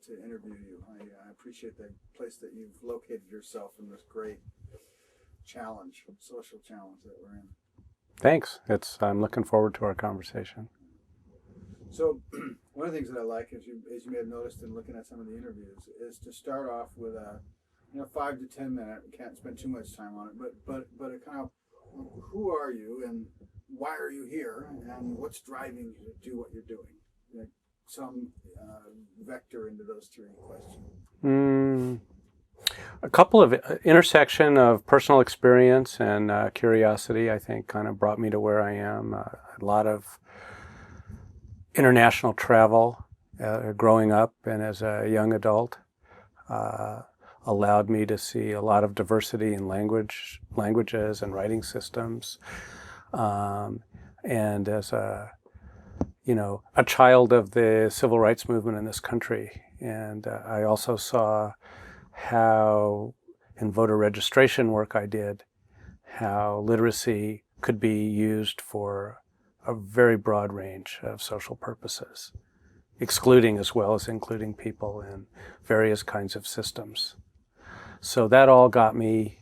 to interview you. I appreciate the place that you've located yourself in this great challenge, social challenge that we're in. Thanks. I'm looking forward to our conversation. So one of the things that I like, as you may have noticed in looking at some of the interviews, is to start off with a 5 to 10 minute. We can't spend too much time on it, but a kind of, who are you and why are you here and what's driving you to do what you're doing? Like some vector into those three questions. A couple of intersection of personal experience and curiosity, I think, kind of brought me to where I am. A lot of international travel growing up and as a young adult allowed me to see a lot of diversity in languages and writing systems. And as a child of the civil rights movement in this country. And I also saw how, in voter registration work I did, how literacy could be used for a very broad range of social purposes, excluding as well as including people in various kinds of systems. So that all got me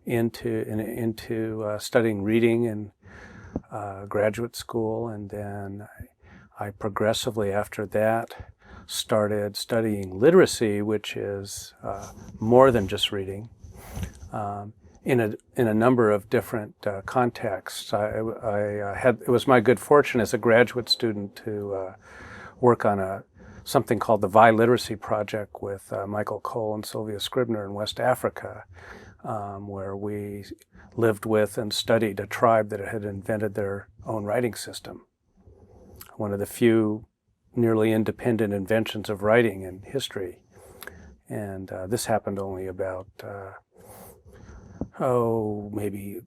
into studying reading in graduate school, and then I progressively after that started studying literacy, which is more than just reading, in a number of different contexts. It was my good fortune as a graduate student to work on something called the Vi Literacy Project with Michael Cole and Sylvia Scribner in West Africa, where we lived with and studied a tribe that had invented their own writing system. One of the few nearly independent inventions of writing in history. And this happened only about, maybe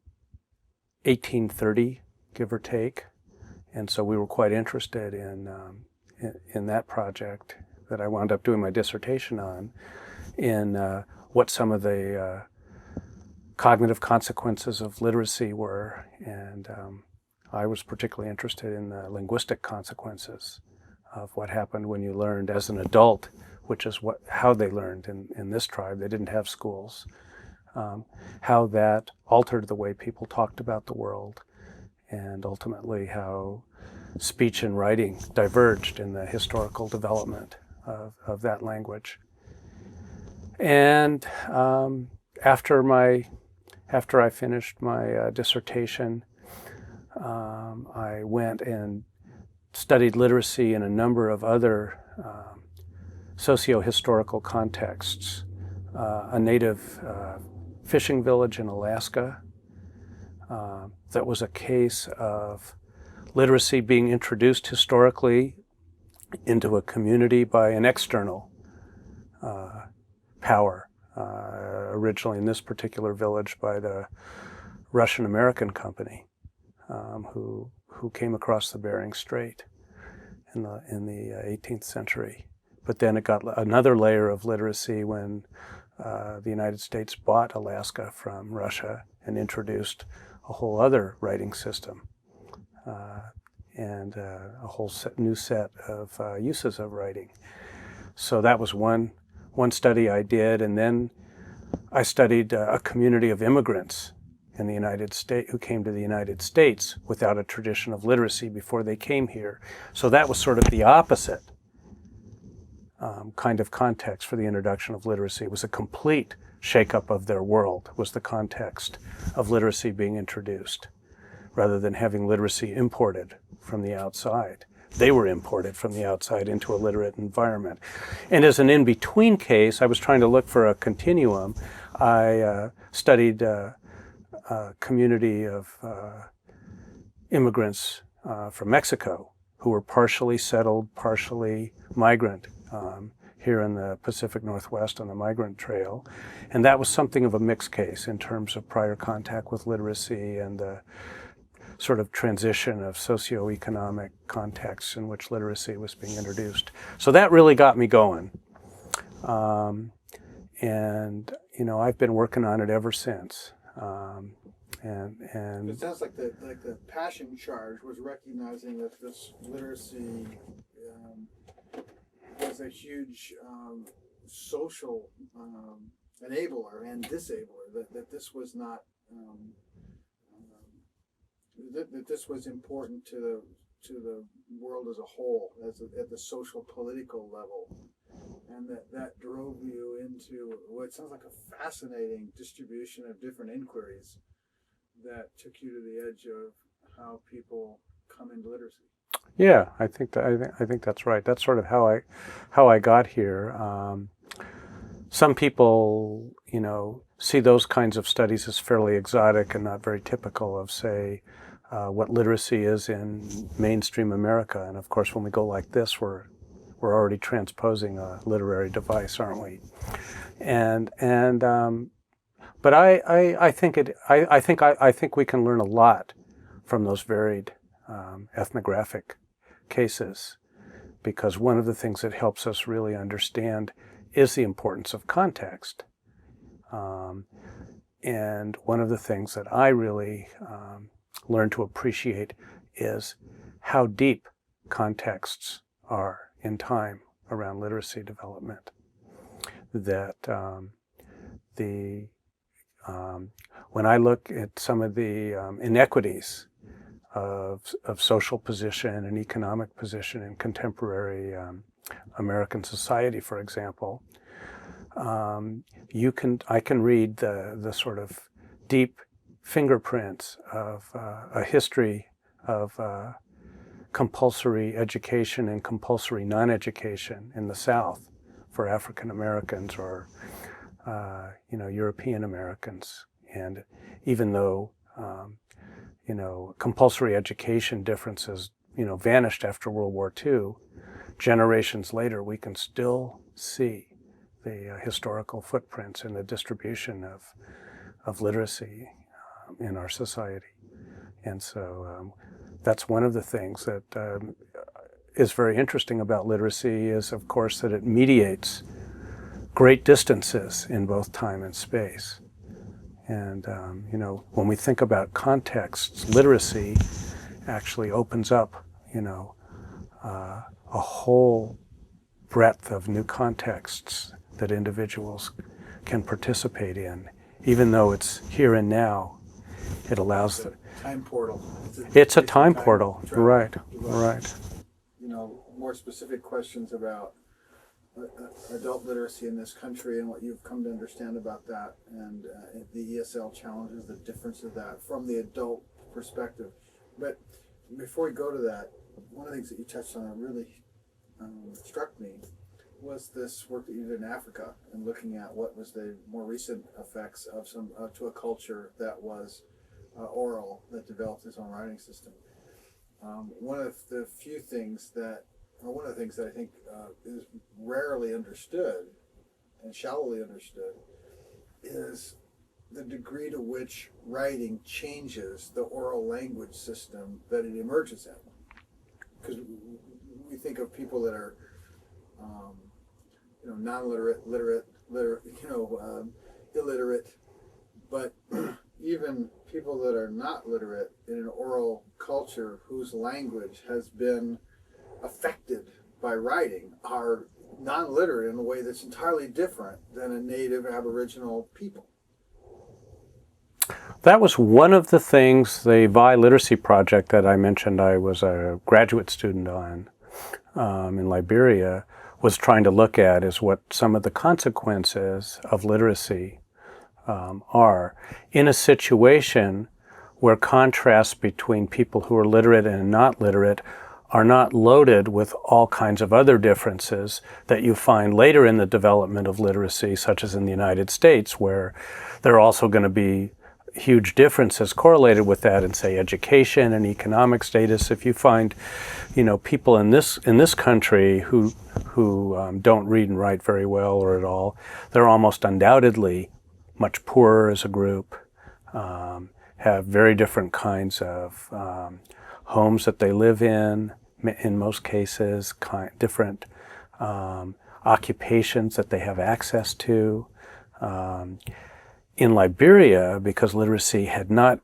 1830, give or take. And so we were quite interested in that project that I wound up doing my dissertation on, in what some of the cognitive consequences of literacy were. And I was particularly interested in the linguistic consequences of what happened when you learned as an adult, which is how they learned in this tribe. They didn't have schools. How that altered the way people talked about the world, and ultimately how speech and writing diverged in the historical development of that language. And after I finished my dissertation, I went and studied literacy in a number of other socio-historical contexts. A native fishing village in Alaska, that was a case of literacy being introduced historically into a community by an external power, originally in this particular village by the Russian-American company, who came across the Bering Strait in the 18th century. But then it got another layer of literacy when the United States bought Alaska from Russia and introduced a whole other writing system and a whole new set of uses of writing. So that was one study I did, and then I studied a community of immigrants in the United States who came to the United States without a tradition of literacy before they came here. So that was sort of the opposite kind of context for the introduction of literacy. It was a complete shakeup of their world, was the context of literacy being introduced, rather than having literacy imported from the outside. They were imported from the outside into a literate environment. And as an in-between case, I was trying to look for a continuum. I studied a community of immigrants from Mexico who were partially settled, partially migrant here in the Pacific Northwest on the Migrant Trail. And that was something of a mixed case in terms of prior contact with literacy and the sort of transition of socioeconomic contexts in which literacy was being introduced. So that really got me going. And, I've been working on it ever since. And it sounds like the passion charge was recognizing that this literacy was a huge social enabler and disabler. That this was not that this was important to the world as a whole, at the social political level, and that drove you into what sounds like a fascinating distribution of different inquiries that took you to the edge of how people come into literacy. Yeah, I think that's right. That's sort of how I got here. Some people, see those kinds of studies as fairly exotic and not very typical of, say, what literacy is in mainstream America. And of course, when we go like this, we're already transposing a literary device, aren't we? But I think we can learn a lot from those varied ethnographic cases, because one of the things that helps us really understand is the importance of context. And one of the things that I really learned to appreciate is how deep contexts are in time around literacy development. That when I look at some of the inequities of social position and economic position in contemporary American society, for example, I can read the sort of deep fingerprints of a history of compulsory education and compulsory non-education in the South for African Americans or European Americans. And even though compulsory education differences vanished after World War II, generations later we can still see the historical footprints in the distribution of literacy in our society. And so that's one of the things that is very interesting about literacy is, of course, that it mediates great distances in both time and space. And, when we think about contexts, literacy actually opens up, a whole breadth of new contexts that individuals can participate in. Even though it's here and now, it allows the time portal. It's a time portal, right. More specific questions about adult literacy in this country and what you've come to understand about that, and the ESL challenges, the difference of that from the adult perspective. But before we go to that, one of the things that you touched on that really struck me was this work that you did in Africa and looking at what was the more recent effects of to a culture that was oral, that developed its own writing system. One of the things that I think is rarely understood and shallowly understood is the degree to which writing changes the oral language system that it emerges in. Because we think of people that are non-literate, literate, illiterate, but even people that are not literate in an oral culture whose language has been affected by writing are non-literate in a way that's entirely different than a native Aboriginal people. That was one of the things the VI Literacy Project that I mentioned I was a graduate student on in Liberia was trying to look at, is what some of the consequences of literacy are in a situation where contrasts between people who are literate and not literate are not loaded with all kinds of other differences that you find later in the development of literacy, such as in the United States, where there are also going to be huge differences correlated with that in, say, education and economic status. If you find, people in this country who don't read and write very well or at all, they're almost undoubtedly much poorer as a group, have very different kinds of homes that they live in most cases, different occupations that they have access to. In Liberia, because literacy had not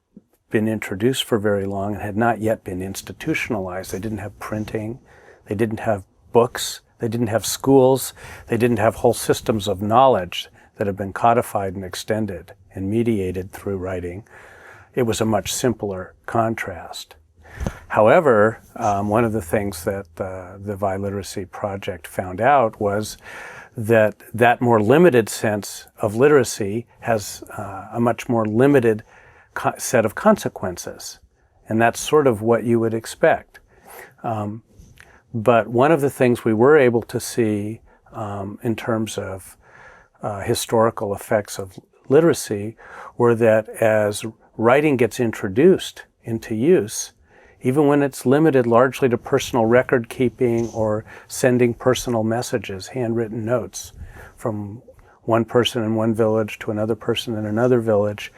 been introduced for very long and had not yet been institutionalized, they didn't have printing, they didn't have books They didn't have schools. They didn't have whole systems of knowledge that have been codified and extended and mediated through writing. It was a much simpler contrast. However, one of the things that the VI Literacy Project found out was that more limited sense of literacy has a much more limited set of consequences. And that's sort of what you would expect. But one of the things we were able to see in terms of historical effects of literacy were that as writing gets introduced into use, even when it's limited largely to personal record keeping or sending personal messages, handwritten notes from one person in one village to another person in another village,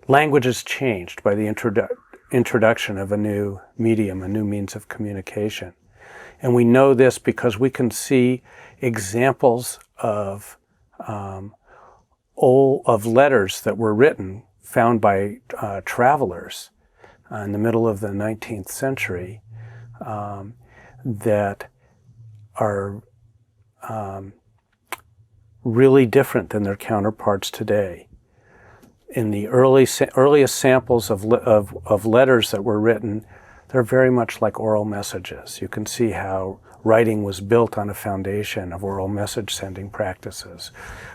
language is changed by the introduction of a new medium, a new means of communication. And we know this because we can see examples of letters that were written, found by travelers in the middle of the 19th century, that are really different than their counterparts today. In the earliest samples of letters that were written, they're very much like oral messages. You can see how writing was built on a foundation of oral message sending practices.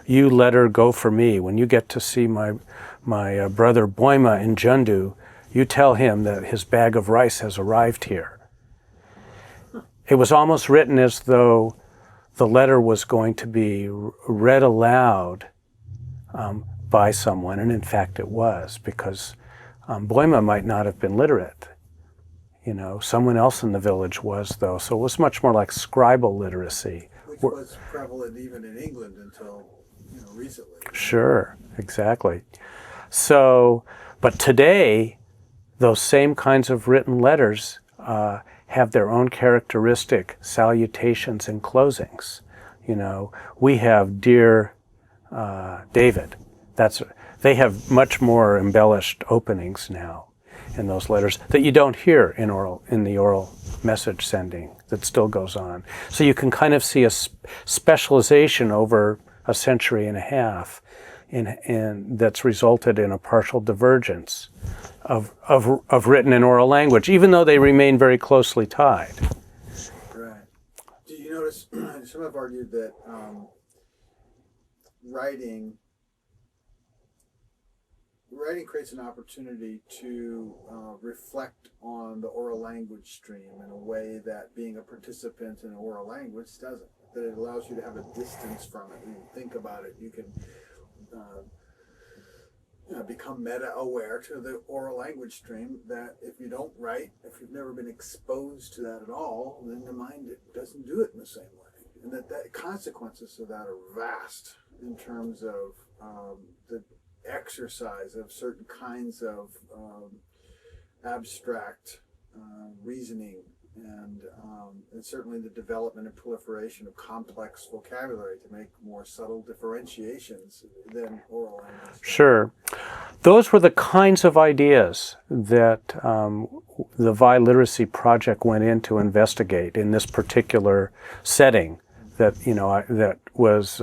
You letter go for me. When you get to see my brother Boima in Jundu, you tell him that his bag of rice has arrived here. It was almost written as though the letter was going to be read aloud by someone, and in fact it was, because Boima might not have been literate. You know, someone else in the village was, though, so it was much more like scribal literacy. Which was prevalent even in England until, recently. Sure, exactly. So, but today, those same kinds of written letters have their own characteristic salutations and closings. You know, we have Dear David. They have much more embellished openings now in those letters that you don't hear in the oral message sending that still goes on. So you can kind of see a specialization over a century and a half in that's resulted in a partial divergence of written and oral language, even though they remain very closely tied. Right. Do you notice, some have argued that writing creates an opportunity to reflect on the oral language stream in a way that being a participant in oral language doesn't. That it allows you to have a distance from it. You can think about it. You can become meta-aware to the oral language stream, that if you don't write, if you've never been exposed to that at all, then the mind doesn't do it in the same way. And that consequences of that are vast in terms of the exercise of certain kinds of abstract reasoning and certainly the development and proliferation of complex vocabulary to make more subtle differentiations than oral language. Sure. Those were the kinds of ideas that the VI Literacy Project went in to investigate in this particular setting that, that was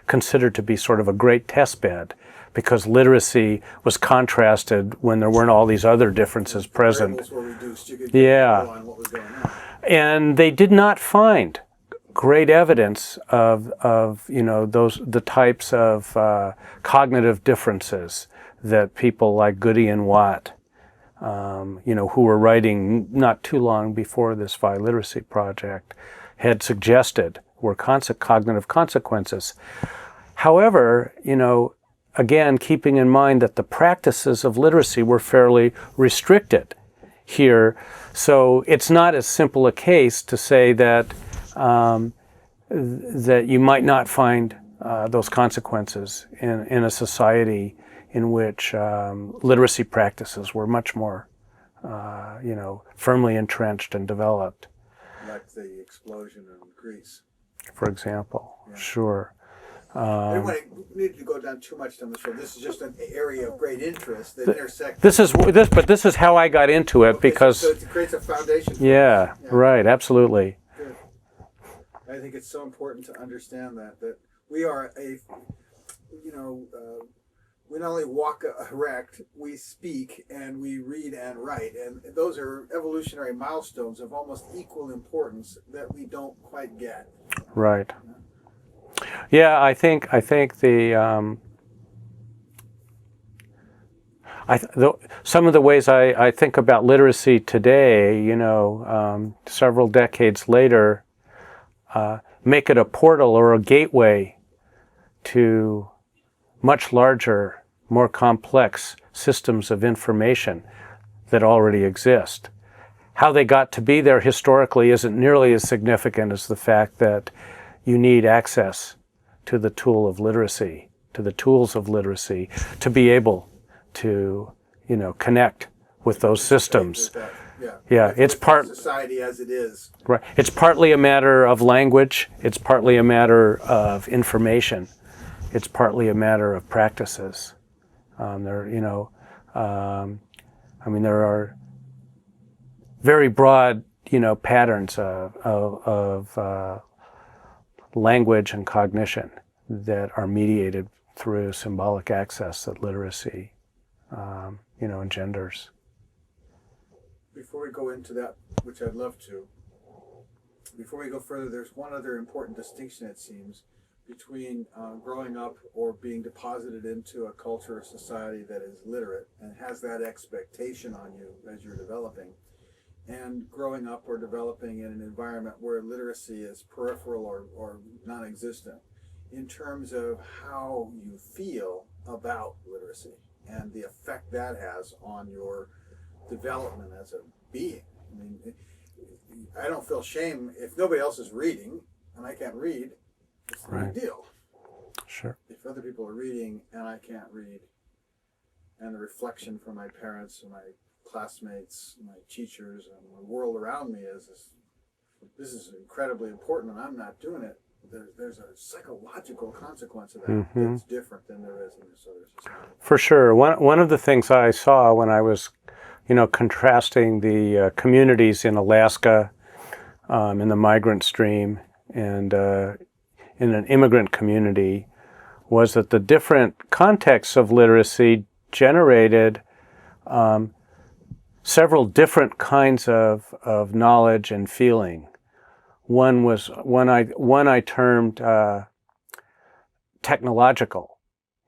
considered to be sort of a great test bed, because literacy was contrasted when there weren't all these other differences present. Variables were reduced. You could Yeah. go on what was going on. And they did not find great evidence of the types of cognitive differences that people like Goody and Watt, who were writing not too long before this VI Literacy Project, had suggested were cognitive consequences. However, again, keeping in mind that the practices of literacy were fairly restricted here. So it's not as simple a case to say that that you might not find those consequences in a society in which literacy practices were much more, firmly entrenched and developed. Like the explosion in Greece. For example, Yeah. Sure. We need to go down too much down this road. This is just an area of great interest that intersects. This is how I got into it, Okay, because so it creates a foundation. yeah, right, absolutely. I think it's so important to understand that we are we not only walk erect, we speak and we read and write, and those are evolutionary milestones of almost equal importance that we don't quite get. Right. Yeah, I think the some of the ways I think about literacy today, several decades later, make it a portal or a gateway to much larger, more complex systems of information that already exist. How they got to be there historically isn't nearly as significant as the fact that you need access to the tool of literacy, to the tools of literacy, to be able to, connect with those systems. Yeah, it's part society as it is. Right. It's partly a matter of language. It's partly a matter of information. It's partly a matter of practices. There are very broad, patterns of language and cognition that are mediated through symbolic access that literacy, engenders. Before we go into that, which I'd love to, before we go further, there's one other important distinction, it seems, between growing up or being deposited into a culture or society that is literate and has that expectation on you as you're developing, and growing up or developing in an environment where literacy is peripheral or non-existent in terms of how you feel about literacy and the effect that has on your development as a being. I mean, I don't feel shame if nobody else is reading and I can't read. It's no big deal. Sure. If other people are reading and I can't read, and the reflection from my parents and my classmates, my teachers, and the world around me is this is incredibly important, and I'm not doing it. There's a psychological consequence of that that's different than there is in this other society. For sure. One of the things I saw when I was, contrasting the communities in Alaska, in the migrant stream, and in an immigrant community, was that the different contexts of literacy generated several different kinds of knowledge and feeling. One I termed technological.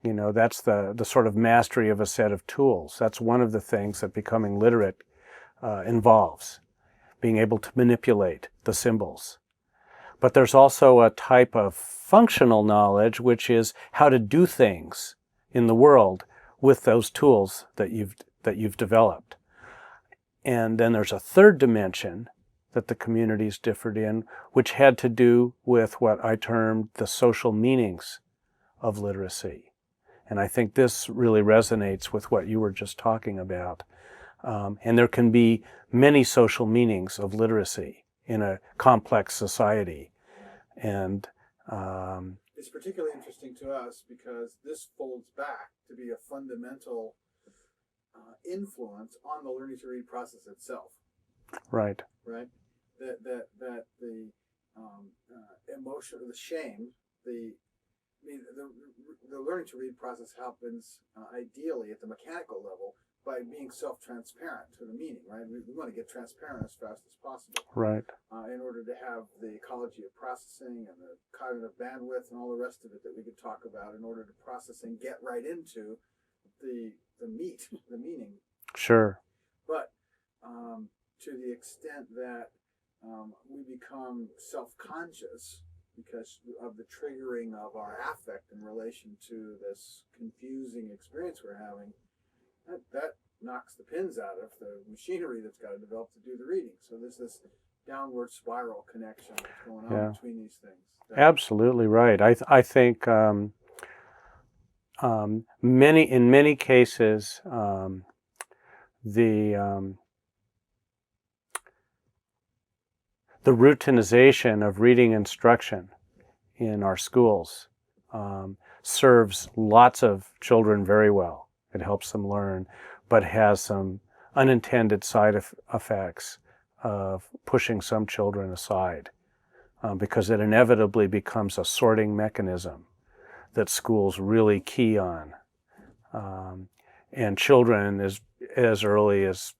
That's the sort of mastery of a set of tools. That's one of the things that becoming literate involves, being able to manipulate the symbols. But there's also a type of functional knowledge, which is how to do things in the world with those tools that you've developed. And then there's a third dimension that the communities differed in, which had to do with what I termed the social meanings of literacy. And I think this really resonates with what you were just talking about. And there can be many social meanings of literacy in a complex society. And it's particularly interesting to us because this folds back to be a fundamental influence on the learning to read process itself. Right. Right. That the emotion, the shame, the learning to read process happens ideally at the mechanical level by being self-transparent to the meaning, right? We want to get transparent as fast as possible. Right. In order to have the ecology of processing and the cognitive bandwidth and all the rest of it that we could talk about in order to process and get right into the meat, the meaning. Sure. But to the extent that we become self-conscious because of the triggering of our affect in relation to this confusing experience we're having, that knocks the pins out of the machinery that's got to develop to do the reading. So there's this downward spiral connection that's going on between these things. Absolutely right. I think in many cases the routinization of reading instruction in our schools serves lots of children very well. It helps them learn, but has some unintended side effects of pushing some children aside because it inevitably becomes a sorting mechanism that schools really key on. And children as early as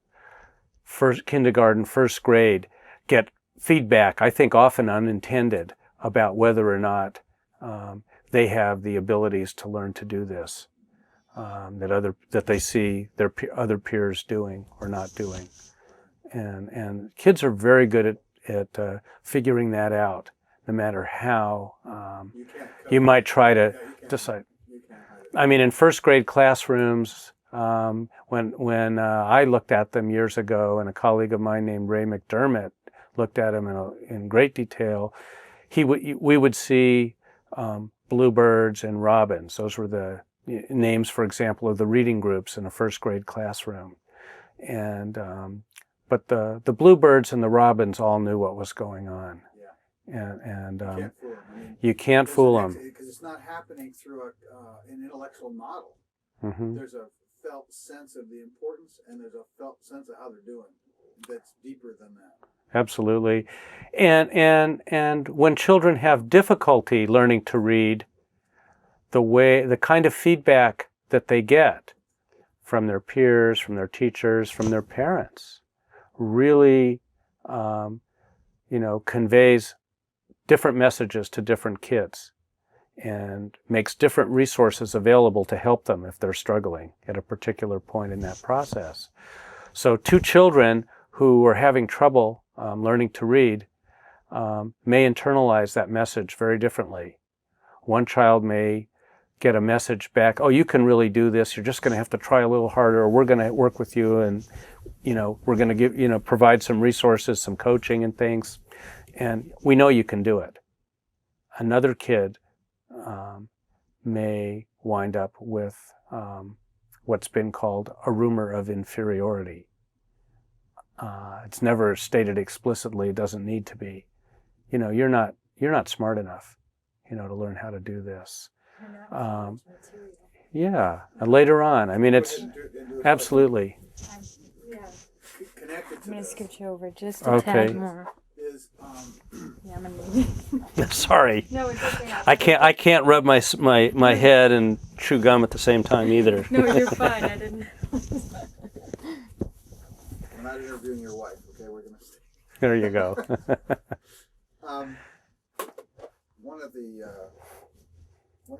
kindergarten, first grade, get feedback, I think often unintended, about whether or not they have the abilities to learn to do this, that they see their other peers doing or not doing. And kids are very good at figuring that out, no matter how you might try to decide. I mean, in first grade classrooms, when I looked at them years ago, and a colleague of mine named Ray McDermott looked at them in great detail, we would see bluebirds and robins. Those were the names, for example, of the reading groups in a first grade classroom. And but the bluebirds and the robins all knew what was going on. Yeah. And you can't fool them. Because it's not happening through an intellectual model. Mm-hmm. There's a felt sense of the importance, and there's a felt sense of how they're doing that's deeper than that. Absolutely. And when children have difficulty learning to read, the kind of feedback that they get from their peers, from their teachers, from their parents, really, conveys different messages to different kids and makes different resources available to help them if they're struggling at a particular point in that process. So two children who are having trouble learning to read may internalize that message very differently. One child may get a message back, oh, you can really do this, you're just going to have to try a little harder, or we're going to work with you, and we're going to provide some resources, some coaching and things, and we know you can do it. Another kid may wind up with what's been called a rumor of inferiority. It's never stated explicitly, it doesn't need to be. You're not smart enough, to learn how to do this. Yeah, and later on, I mean, it's absolutely. Connected to I'm going to this scoot you over just a tad more. is Yeah, I'm going to Sorry. No, it's okay. I can't rub my head and chew gum at the same time either. No, you're fine. I didn't. we're not interviewing your wife, okay? We're going to stay. There you go. One of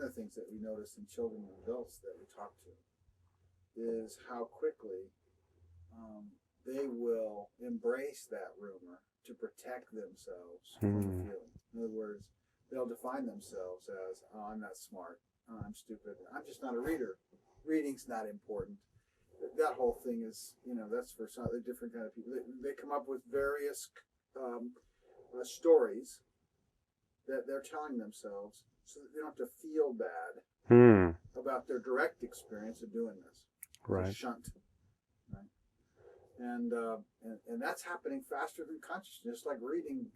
the things that we notice in children and adults that we talk to is how quickly they will embrace that rumor to protect themselves from the feeling. In other words, they'll define themselves as, oh, I'm not smart, oh, I'm stupid, I'm just not a reader. Reading's not important. That whole thing is, that's for some other different kind of people. They come up with various stories that they're telling themselves so that they don't have to feel bad about their direct experience of doing this. Right. It's a shunt. Right? And that's happening faster than consciousness, just like reading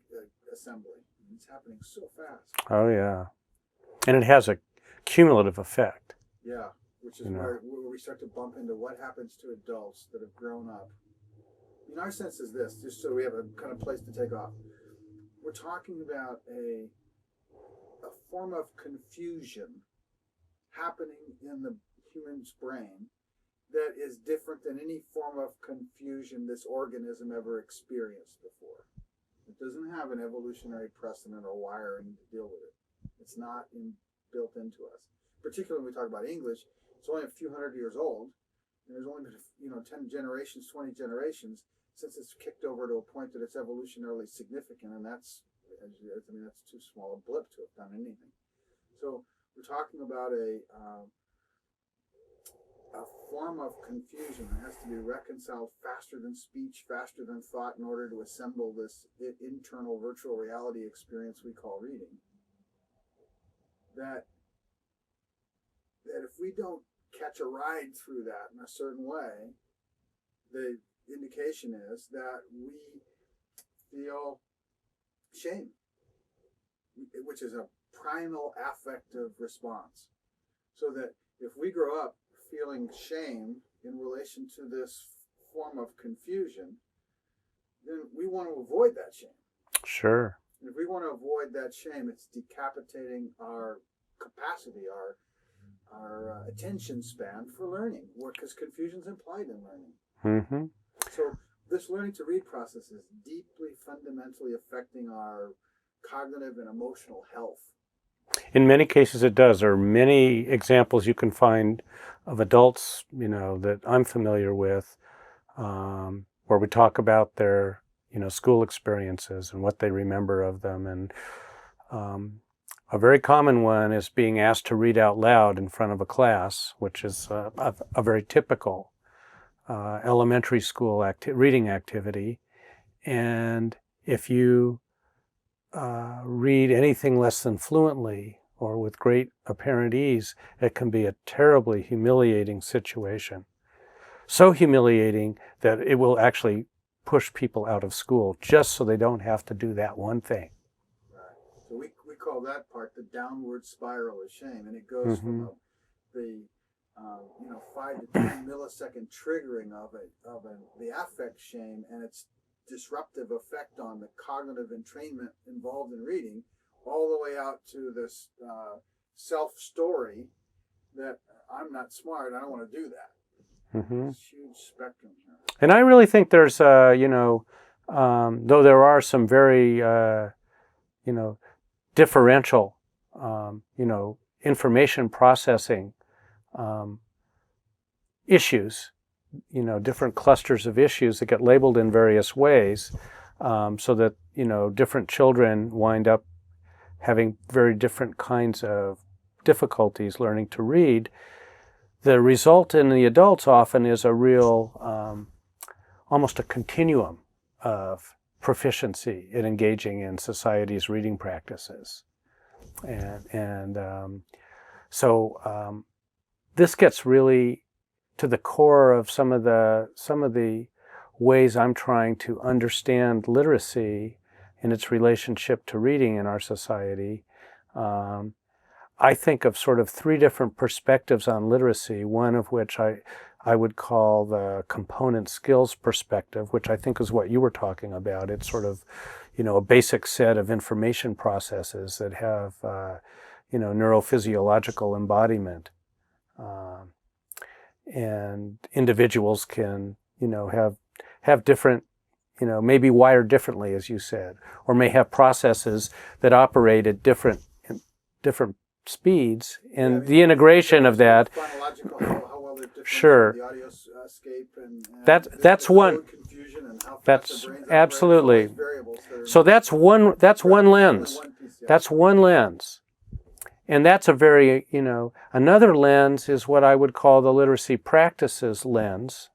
assembly. It's happening so fast. Oh, yeah. And it has a cumulative effect. Yeah, which is where we start to bump into what happens to adults that have grown up. Our sense is this, just so we have a kind of place to take off. We're talking about a form of confusion happening in the human's brain that is different than any form of confusion this organism ever experienced before. It doesn't have an evolutionary precedent or wiring to deal with it. It's not built into us. Particularly when we talk about English, it's only a few hundred years old, and there's only been 10 generations, 20 generations since it's kicked over to a point that it's evolutionarily significant, and that's too small a blip to have done anything. So we're talking about a form of confusion that has to be reconciled faster than speech, faster than thought, in order to assemble this internal virtual reality experience we call reading. That if we don't catch a ride through that in a certain way, the indication is that we feel shame, which is a primal affective response. So that if we grow up feeling shame in relation to this form of confusion, then we want to avoid that shame. Sure. And if we want to avoid that shame, it's decapitating our capacity, our attention span for learning, because confusion's implied in learning. Mm-hmm. So this learning to read process is deeply, fundamentally affecting our cognitive and emotional health. In many cases it does. There are many examples you can find of adults, that I'm familiar with, where we talk about their, school experiences and what they remember of them. And a very common one is being asked to read out loud in front of a class, which is a very typical elementary school reading activity. And if you read anything less than fluently or with great apparent ease, it can be a terribly humiliating situation. So humiliating that it will actually push people out of school just so they don't have to do that one thing. Right. So we call that part the downward spiral of shame, and it goes from the 5 to 10 millisecond triggering of the affect shame and its disruptive effect on the cognitive entrainment involved in reading, all the way out to this self-story that I'm not smart, I don't want to do that. Mm-hmm. It's a huge spectrum here. And I really think there's, though there are some very, differential, information processing issues, different clusters of issues that get labeled in various ways, so that, different children wind up having very different kinds of difficulties learning to read. The result in the adults often is a real, almost a continuum of proficiency in engaging in society's reading practices. So this gets really to the core of some of the ways I'm trying to understand literacy in its relationship to reading in our society. I think of sort of three different perspectives on literacy, one of which I would call the component skills perspective, which I think is what you were talking about. It's sort of, a basic set of information processes that have, neurophysiological embodiment. And individuals can, have different, maybe wired differently, as you said, or may have processes that operate at different speeds, and the integration of that. How well they're different Sure. from the audioscape and that's one. Confusion and how fast That's the brains absolutely. operate, all these variables that are So that's one lens. only one piece, yeah. That's one lens. And that's a very, another lens is what I would call the literacy practices lens.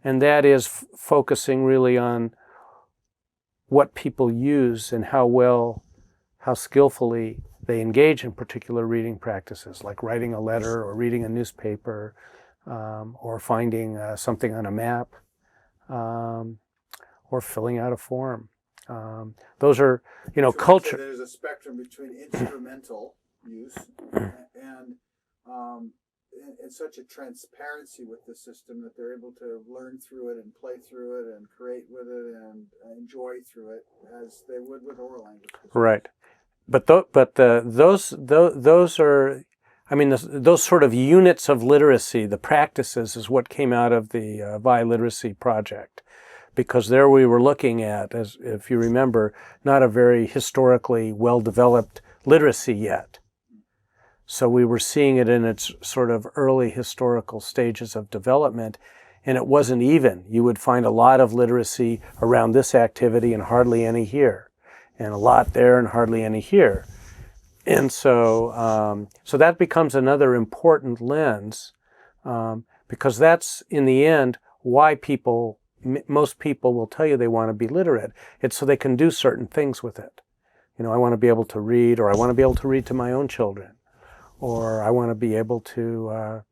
And that is focusing really on what people use and how skillfully they engage in particular reading practices, like writing a letter or reading a newspaper, or finding something on a map, or filling out a form. Those are, culture. There's a spectrum between instrumental use and such a transparency with the system that they're able to learn through it and play through it and create with it and enjoy through it as they would with oral language. Right. But those are, those sort of units of literacy, the practices, is what came out of the VI Literacy Project. Because there we were looking at, as if you remember, not a very historically well-developed literacy yet. So we were seeing it in its sort of early historical stages of development, and it wasn't even. You would find a lot of literacy around this activity and hardly any here, and a lot there and hardly any here. And so that becomes another important lens, because that's, in the end, why most people will tell you they want to be literate. It's so they can do certain things with it. I want to be able to read, or I want to be able to read to my own children, or I want to be able to,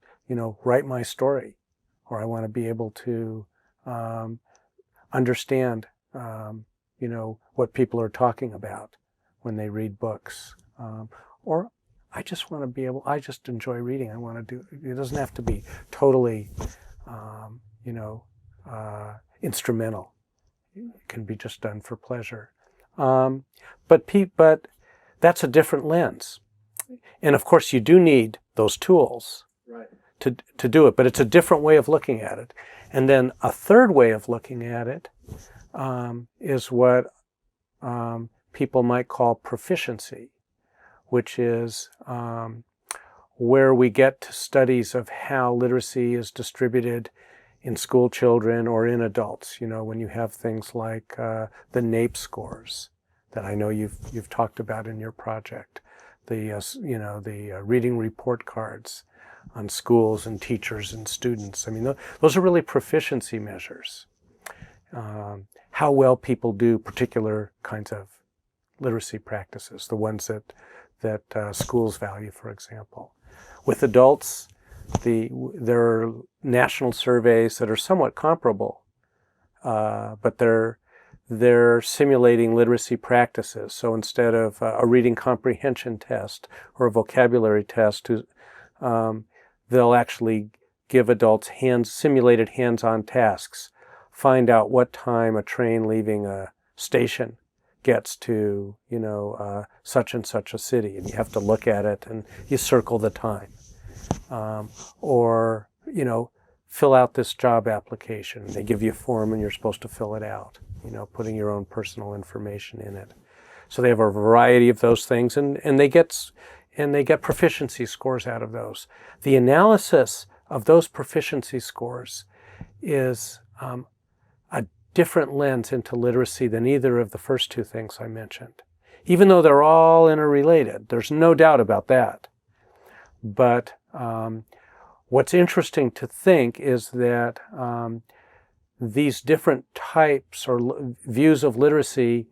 write my story, or I want to be able to understand, what people are talking about when they read books, or I just want to be able. I just enjoy reading. I want to do. It doesn't have to be totally, instrumental. It can be just done for pleasure. But that's a different lens. And of course, you do need those tools Right. to do it, but it's a different way of looking at it. And then a third way of looking at it is what people might call proficiency, which is where we get to studies of how literacy is distributed in school children or in adults. You know, when you have things like the NAEP scores that I know you've talked about in your project, the reading report cards on schools and teachers and students. I mean, those are really proficiency measures. How well people do particular kinds of literacy practices, the ones that schools value, for example. With adults, there are national surveys that are somewhat comparable, but they're simulating literacy practices. So instead of a reading comprehension test or a vocabulary test, they'll actually give adults simulated hands-on tasks. Find out what time a train leaving a station gets to, such and such a city, and you have to look at it and you circle the time. Or fill out this job application. They give you a form and you're supposed to fill it out, putting your own personal information in it. So they have a variety of those things, and they get proficiency scores out of those. The analysis of those proficiency scores is a different lens into literacy than either of the first two things I mentioned. Even though they're all interrelated, there's no doubt about that. But what's interesting to think is that these different types or views of literacy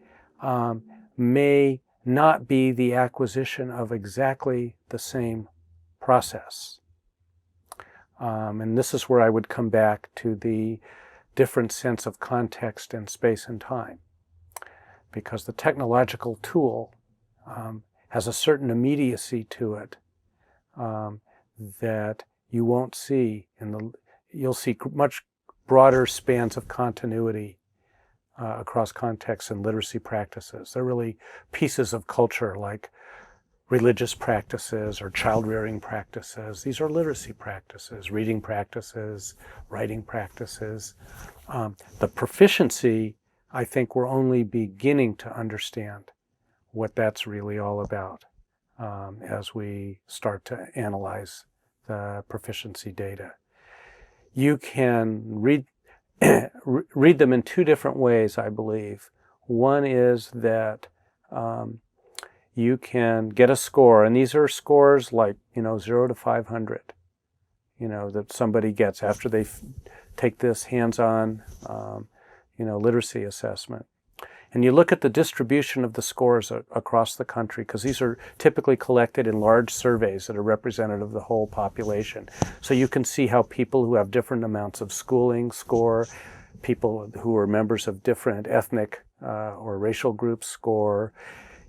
may not be the acquisition of exactly the same process. And this is where I would come back to the different sense of context and space and time. Because the technological tool has a certain immediacy to it that you won't see you'll see much broader spans of continuity across contexts and literacy practices. They're really pieces of culture like religious practices or child-rearing practices. These are literacy practices, reading practices, writing practices. The proficiency, I think we're only beginning to understand what that's really all about as we start to analyze the proficiency data. You can read them in two different ways, I believe. One is that you can get a score, and these are scores like 0 to 500, that somebody gets after they take this hands-on literacy assessment. And you look at the distribution of the scores across the country, because these are typically collected in large surveys that are representative of the whole population. So you can see how people who have different amounts of schooling score, people who are members of different ethnic or racial groups score.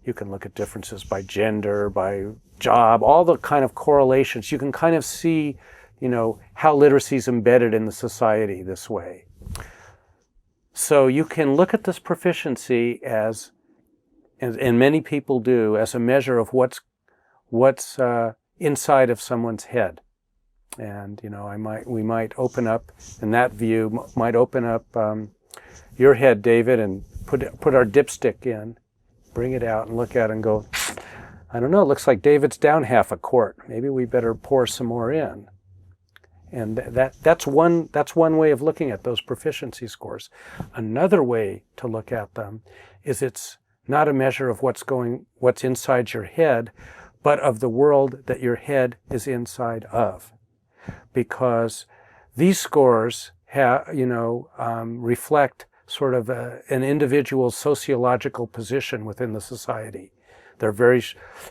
You can look at differences by gender, by job, all the kind of correlations. You can kind of see, how literacy is embedded in the society this way. So you can look at this proficiency as and many people do, as a measure of what's inside of someone's head. And we might open up, in that view, might open up your head, David, and put our dipstick in, bring it out, and look at it and go, I don't know, it looks like David's down half a quart. Maybe we better pour some more in. And that's one way of looking at those proficiency scores. Another way to look at them is it's not a measure of what's inside your head, but of the world that your head is inside of. Because these scores reflect sort of an individual's sociological position within the society. They're very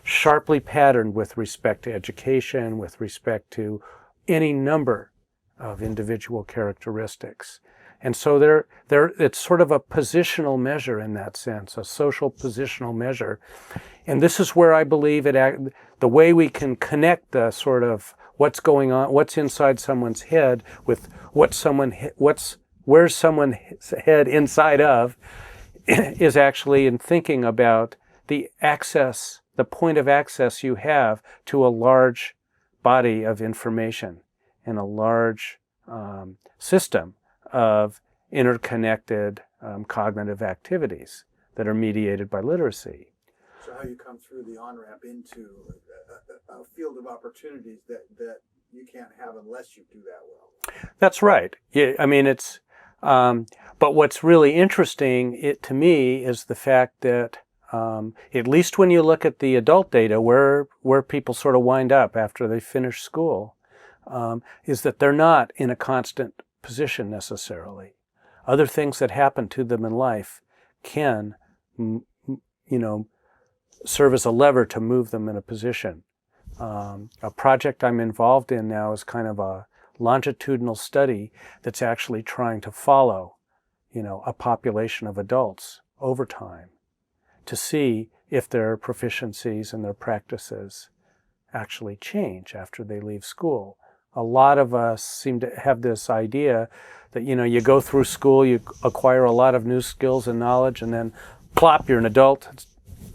sharply patterned with respect to education, with respect to any number of individual characteristics. And so it's sort of a positional measure in that sense, a social positional measure. And this is where I believe the way we can connect the sort of what's going on, what's inside someone's head with where's someone's head inside of, is actually in thinking about the point of access you have to a large body of information and a large system of interconnected cognitive activities that are mediated by literacy. So how you come through the on-ramp into a field of opportunities that you can't have unless you do that well. That's right. Yeah, I mean, it's, but what's really interesting to me is the fact that at least when you look at the adult data, where people sort of wind up after they finish school, is that they're not in a constant position necessarily. Other things that happen to them in life can, serve as a lever to move them in a position. A project I'm involved in now is kind of a longitudinal study that's actually trying to follow, a population of adults over time to see if their proficiencies and their practices actually change after they leave school. A lot of us seem to have this idea that, you go through school, you acquire a lot of new skills and knowledge, and then plop, you're an adult.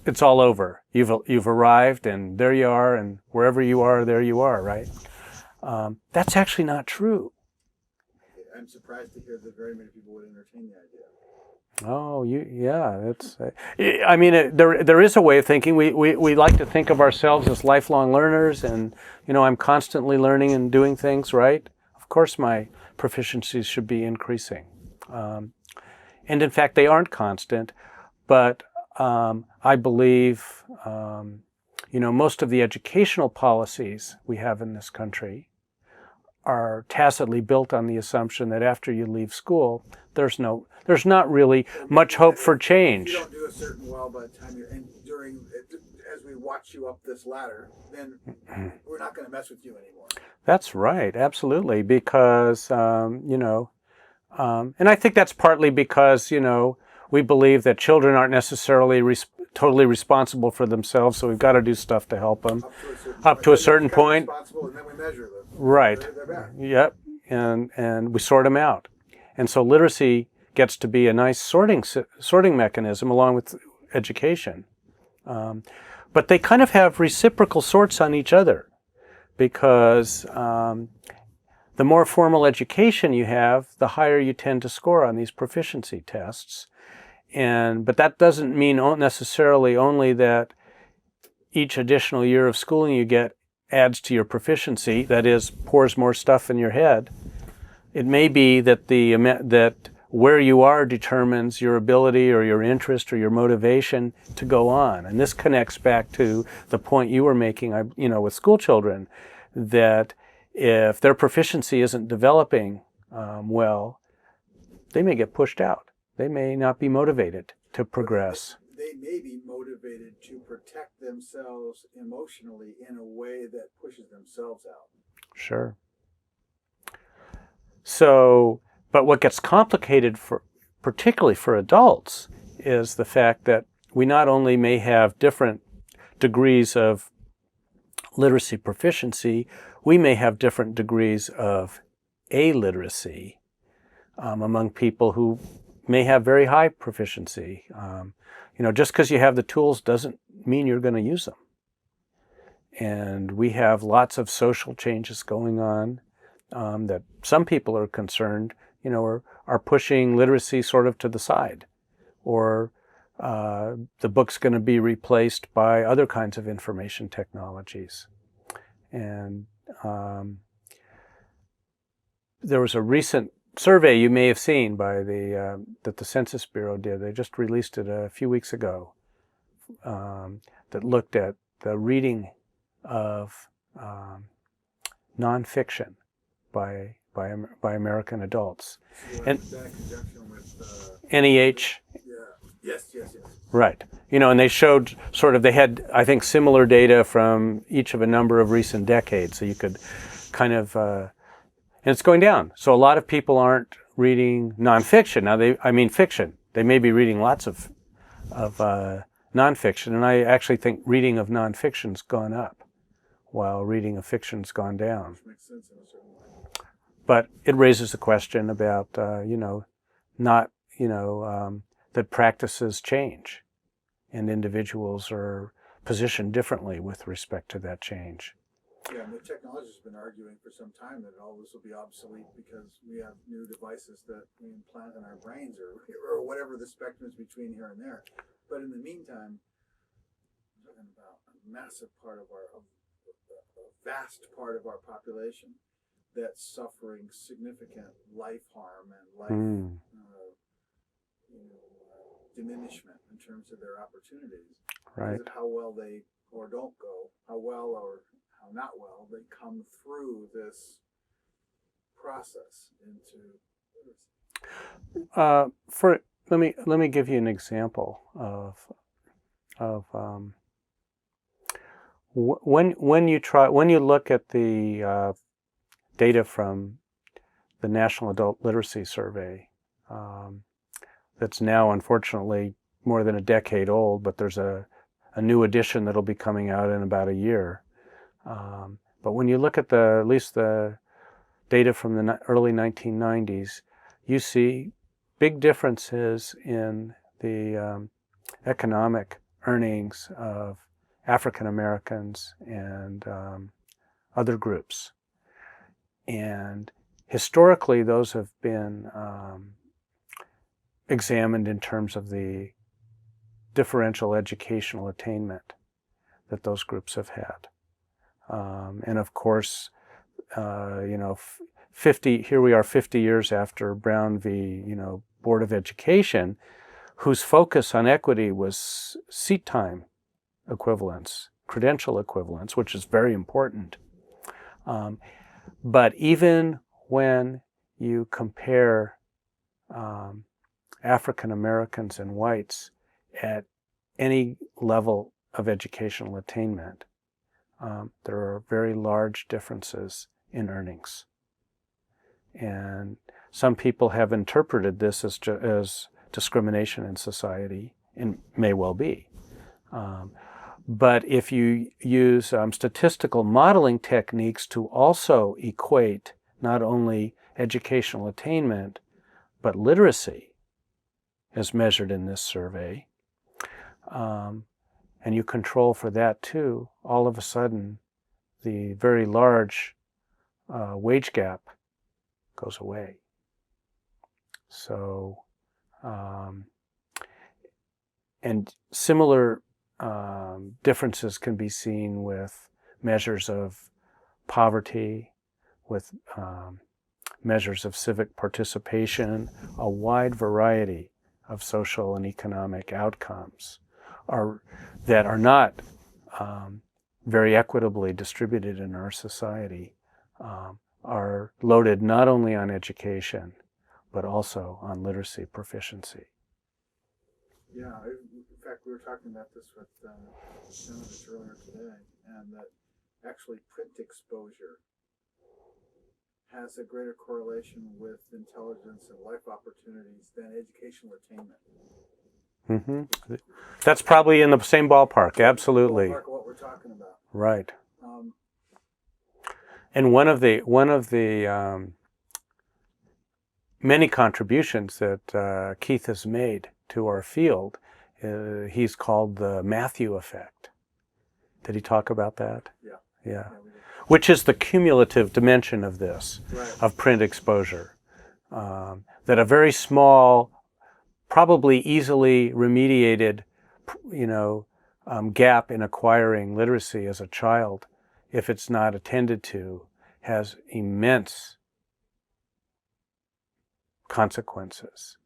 It's all over. You've arrived, and there you are, and wherever you are, there you are, right? That's actually not true. I'm surprised to hear that very many people would entertain the idea. Oh, yeah. It's. I mean, there is a way of thinking. We like to think of ourselves as lifelong learners, and I'm constantly learning and doing things. Right? Of course, my proficiencies should be increasing, and in fact, they aren't constant. But I believe, most of the educational policies we have in this country are tacitly built on the assumption that after you leave school, there's not really much hope for change. If you don't do a certain well by the time you're in, as we watch you up this ladder, then we're not going to mess with you anymore. That's right, absolutely, because and I think that's partly because we believe that children aren't necessarily totally responsible for themselves, so we've got to do stuff to help them up to a certain point. And then we measure them. Right. They're back. Yep. And we sort them out. And so literacy gets to be a nice sorting mechanism along with education. But they kind of have reciprocal sorts on each other, because the more formal education you have, the higher you tend to score on these proficiency tests. But that doesn't mean necessarily only that each additional year of schooling you get adds to your proficiency, that is, pours more stuff in your head. It may be that that where you are determines your ability or your interest or your motivation to go on. And this connects back to the point you were making, with school children, that if their proficiency isn't developing well, they may get pushed out. They may not be motivated to progress. They may be motivated to protect themselves emotionally in a way that pushes themselves out. Sure. So, but what gets complicated particularly for adults, is the fact that we not only may have different degrees of literacy proficiency, we may have different degrees of illiteracy among people who may have very high proficiency. Just because you have the tools doesn't mean you're going to use them. And we have lots of social changes going on that some people are concerned, are pushing literacy sort of to the side, or the book's going to be replaced by other kinds of information technologies. And there was a recent survey you may have seen by that the Census Bureau did. They just released it a few weeks ago, that looked at the reading of nonfiction by American adults. And that in conjunction with NEH. Yes. Right. And they showed they had, I think, similar data from each of a number of recent decades. So you could kind of, and it's going down. So a lot of people aren't reading nonfiction. Now fiction. They may be reading lots of nonfiction. And I actually think reading of nonfiction's gone up, while reading of fiction's gone down. Which makes sense in a certain way. But it raises the question about, that practices change and individuals are positioned differently with respect to that change. Yeah, and the technology's been arguing for some time that all this will be obsolete because we have new devices that we implant in our brains or whatever the spectrum is between here and there. But in the meantime, we're talking about a massive part of a vast part of our population that's suffering significant life harm and life diminishment in terms of their opportunities. Right. Because of how well they or don't go, how well or how not well they come through this process into literacy. Let me give you an example of when you look at the data from the National Adult Literacy Survey, that's now unfortunately more than a decade old, but there's a new edition that'll be coming out in about a year. But when you look at at least the data from the early 1990s, you see big differences in the economic earnings of African Americans and other groups. And historically, those have been examined in terms of the differential educational attainment that those groups have had. And of course, here we are 50 years after Brown v. Board of Education, whose focus on equity was seat time equivalence, credential equivalence, which is very important. But even when you compare African Americans and whites at any level of educational attainment, there are very large differences in earnings. And some people have interpreted this as discrimination in society, and may well be. But if you use statistical modeling techniques to also equate not only educational attainment, but literacy, as measured in this survey, and you control for that too, all of a sudden the very large wage gap goes away. So, and similar differences can be seen with measures of poverty, with measures of civic participation. A wide variety of social and economic outcomes that are not very equitably distributed in our society are loaded not only on education, but also on literacy proficiency. Yeah, in fact, we were talking about this with Emeritus earlier today, and that actually print exposure has a greater correlation with intelligence and life opportunities than educational attainment. Mm-hmm. That's probably in the same ballpark, absolutely. Ballpark of what we're talking about. Right. And one of the many contributions that Keith has made to our field, he's called the Matthew effect. Did he talk about that? Yeah. Yeah. Which is the cumulative dimension of this, right, of print exposure. That a very small, probably easily remediated, gap in acquiring literacy as a child, if it's not attended to, has immense consequences,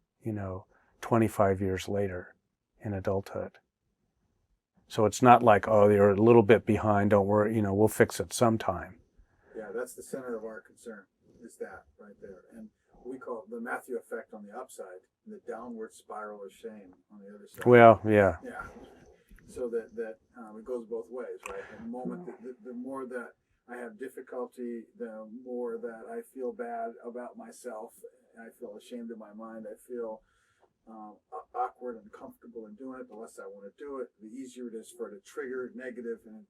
25 years later in adulthood. So it's not like, oh, you're a little bit behind, don't worry, we'll fix it sometime. Yeah, that's the center of our concern, is that right there. And we call it the Matthew effect on the upside, and the downward spiral of shame on the other side. Well, yeah. Yeah. So that it goes both ways, right? And the moment, the more that I have difficulty, the more that I feel bad about myself, I feel ashamed of my mind, I feel awkward and uncomfortable in doing it, the less I want to do it, the easier it is for it to trigger negative, and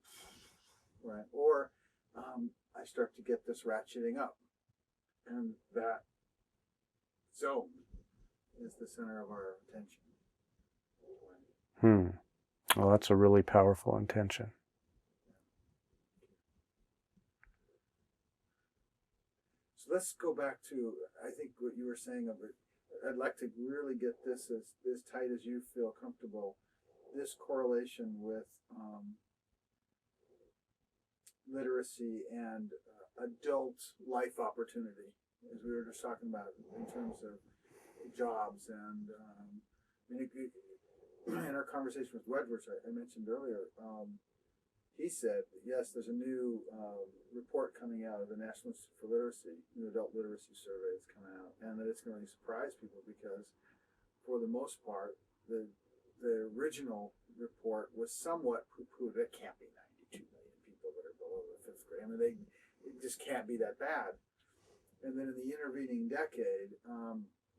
right? Or I start to get this ratcheting up, and that zone is the center of our attention. Well, that's a really powerful intention. So let's go back to, I think, what you were saying of it. I'd like to really get this as tight as you feel comfortable. This correlation with literacy and adult life opportunity, as we were just talking about in terms of jobs. And in our conversation with Wedge, I mentioned earlier, he said, yes, there's a new report coming out of the National Institute for Literacy, new adult literacy survey is coming out, and that it's going to surprise people because, for the most part, the original report was somewhat poo-pooed. It can't be 92 million people that are below the fifth grade. I mean, it just can't be that bad. And then in the intervening decade,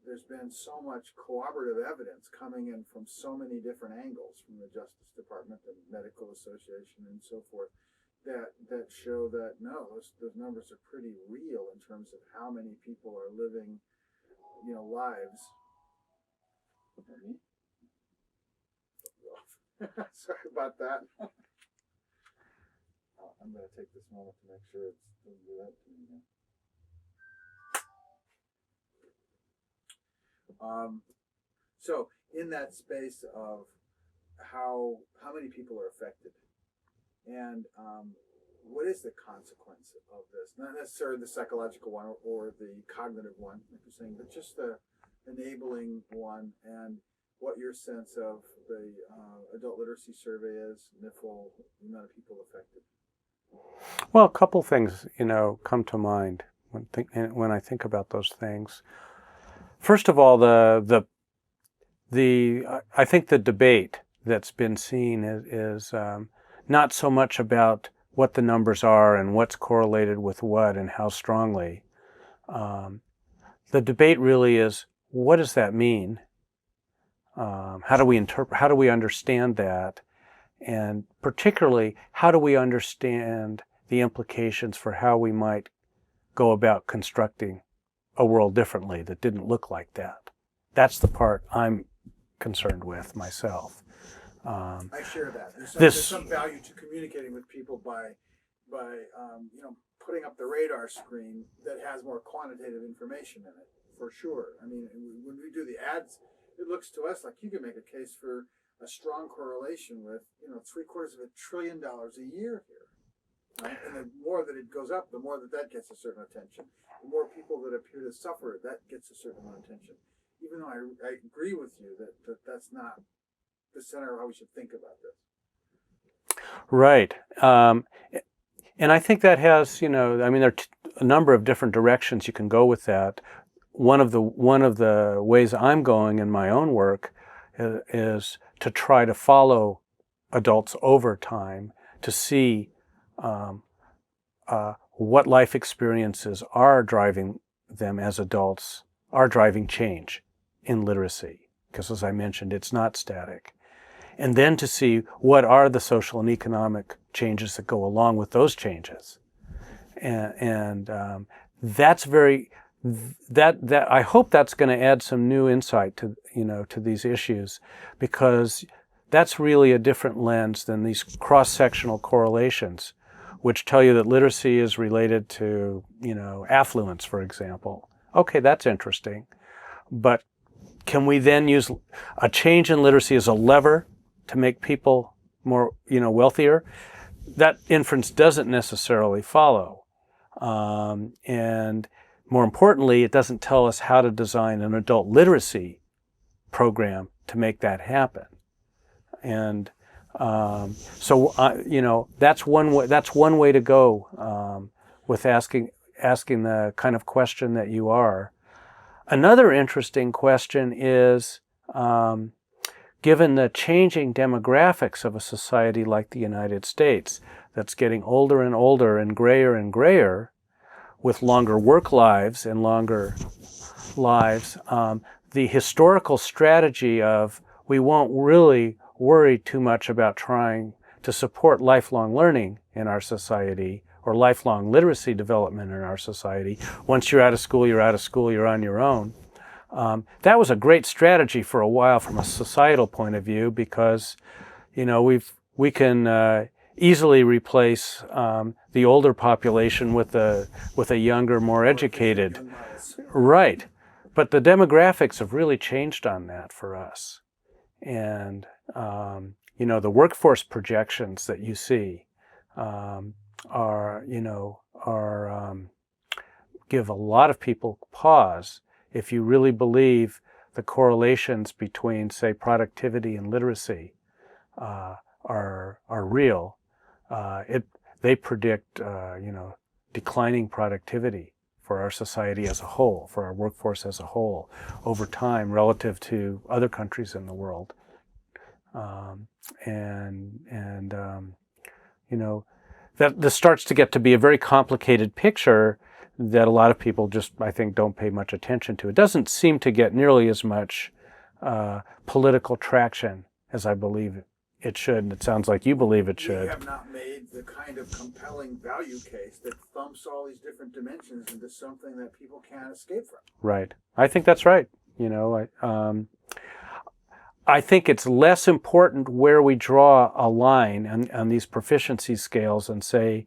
there's been so much corroborative evidence coming in from so many different angles, from the Justice Department, the Medical Association, and so forth, that show that no, those numbers are pretty real in terms of how many people are living, lives. Sorry about that. I'm going to take this moment to make sure it doesn't do that to me again. So in that space of how many people are affected, and what is the consequence of this? Not necessarily the psychological one or the cognitive one, like you're saying, but just the enabling one, and what your sense of the adult literacy survey is, NIFL, the amount of people affected. Well, a couple things, come to mind when I think about those things. First of all, I think the debate that's been seen is not so much about what the numbers are and what's correlated with what and how strongly. The debate really is, what does that mean? How do we interpret? How do we understand that? And particularly, how do we understand the implications for how we might go about constructing a world differently that didn't look like that? That's the part I'm concerned with myself. I share that. There's some value to communicating with people by putting up the radar screen that has more quantitative information in it, for sure. I mean, when we do the ads, it looks to us like you can make a case for a strong correlation with $750 billion a year here. Right? And the more that it goes up, the more that gets a certain attention. The more people that appear to suffer, that gets a certain amount of attention. Even though I agree with you that that's not the center of how we should think about this. Right. And I think that has, there are a number of different directions you can go with that. One of the ways I'm going in my own work is to try to follow adults over time to see what life experiences are driving them as adults, are driving change in literacy. Because as I mentioned, it's not static. And then to see what are the social and economic changes that go along with those changes. And that's that I hope that's going to add some new insight to these issues, because that's really a different lens than these cross-sectional correlations, which tell you that literacy is related to, affluence, for example. Okay, that's interesting. But can we then use a change in literacy as a lever to make people more, wealthier? That inference doesn't necessarily follow. And more importantly, it doesn't tell us how to design an adult literacy program to make that happen. And so that's one way. That's one way to go with asking the kind of question that you are. Another interesting question is, given the changing demographics of a society like the United States, that's getting older and older and grayer, with longer work lives and longer lives, the historical strategy of we won't really worry too much about trying to support lifelong learning in our society or lifelong literacy development in our society. Once you're out of school, you're out of school, you're on your own. That was a great strategy for a while from a societal point of view because, we can easily replace the older population with a younger, more educated. Young minds. Right. But the demographics have really changed on that for us. And, the workforce projections that you see give a lot of people pause if you really believe the correlations between, say, productivity and literacy are real. They predict, declining productivity for our society as a whole, for our workforce as a whole, over time relative to other countries in the world. That this starts to get to be a very complicated picture that a lot of people just, I think, don't pay much attention to. It doesn't seem to get nearly as much political traction as I believe it should, and it sounds like you believe it should. We have not made the kind of compelling value case that thumps all these different dimensions into something that people can't escape from. Right. I think that's right. I think it's less important where we draw a line on these proficiency scales and say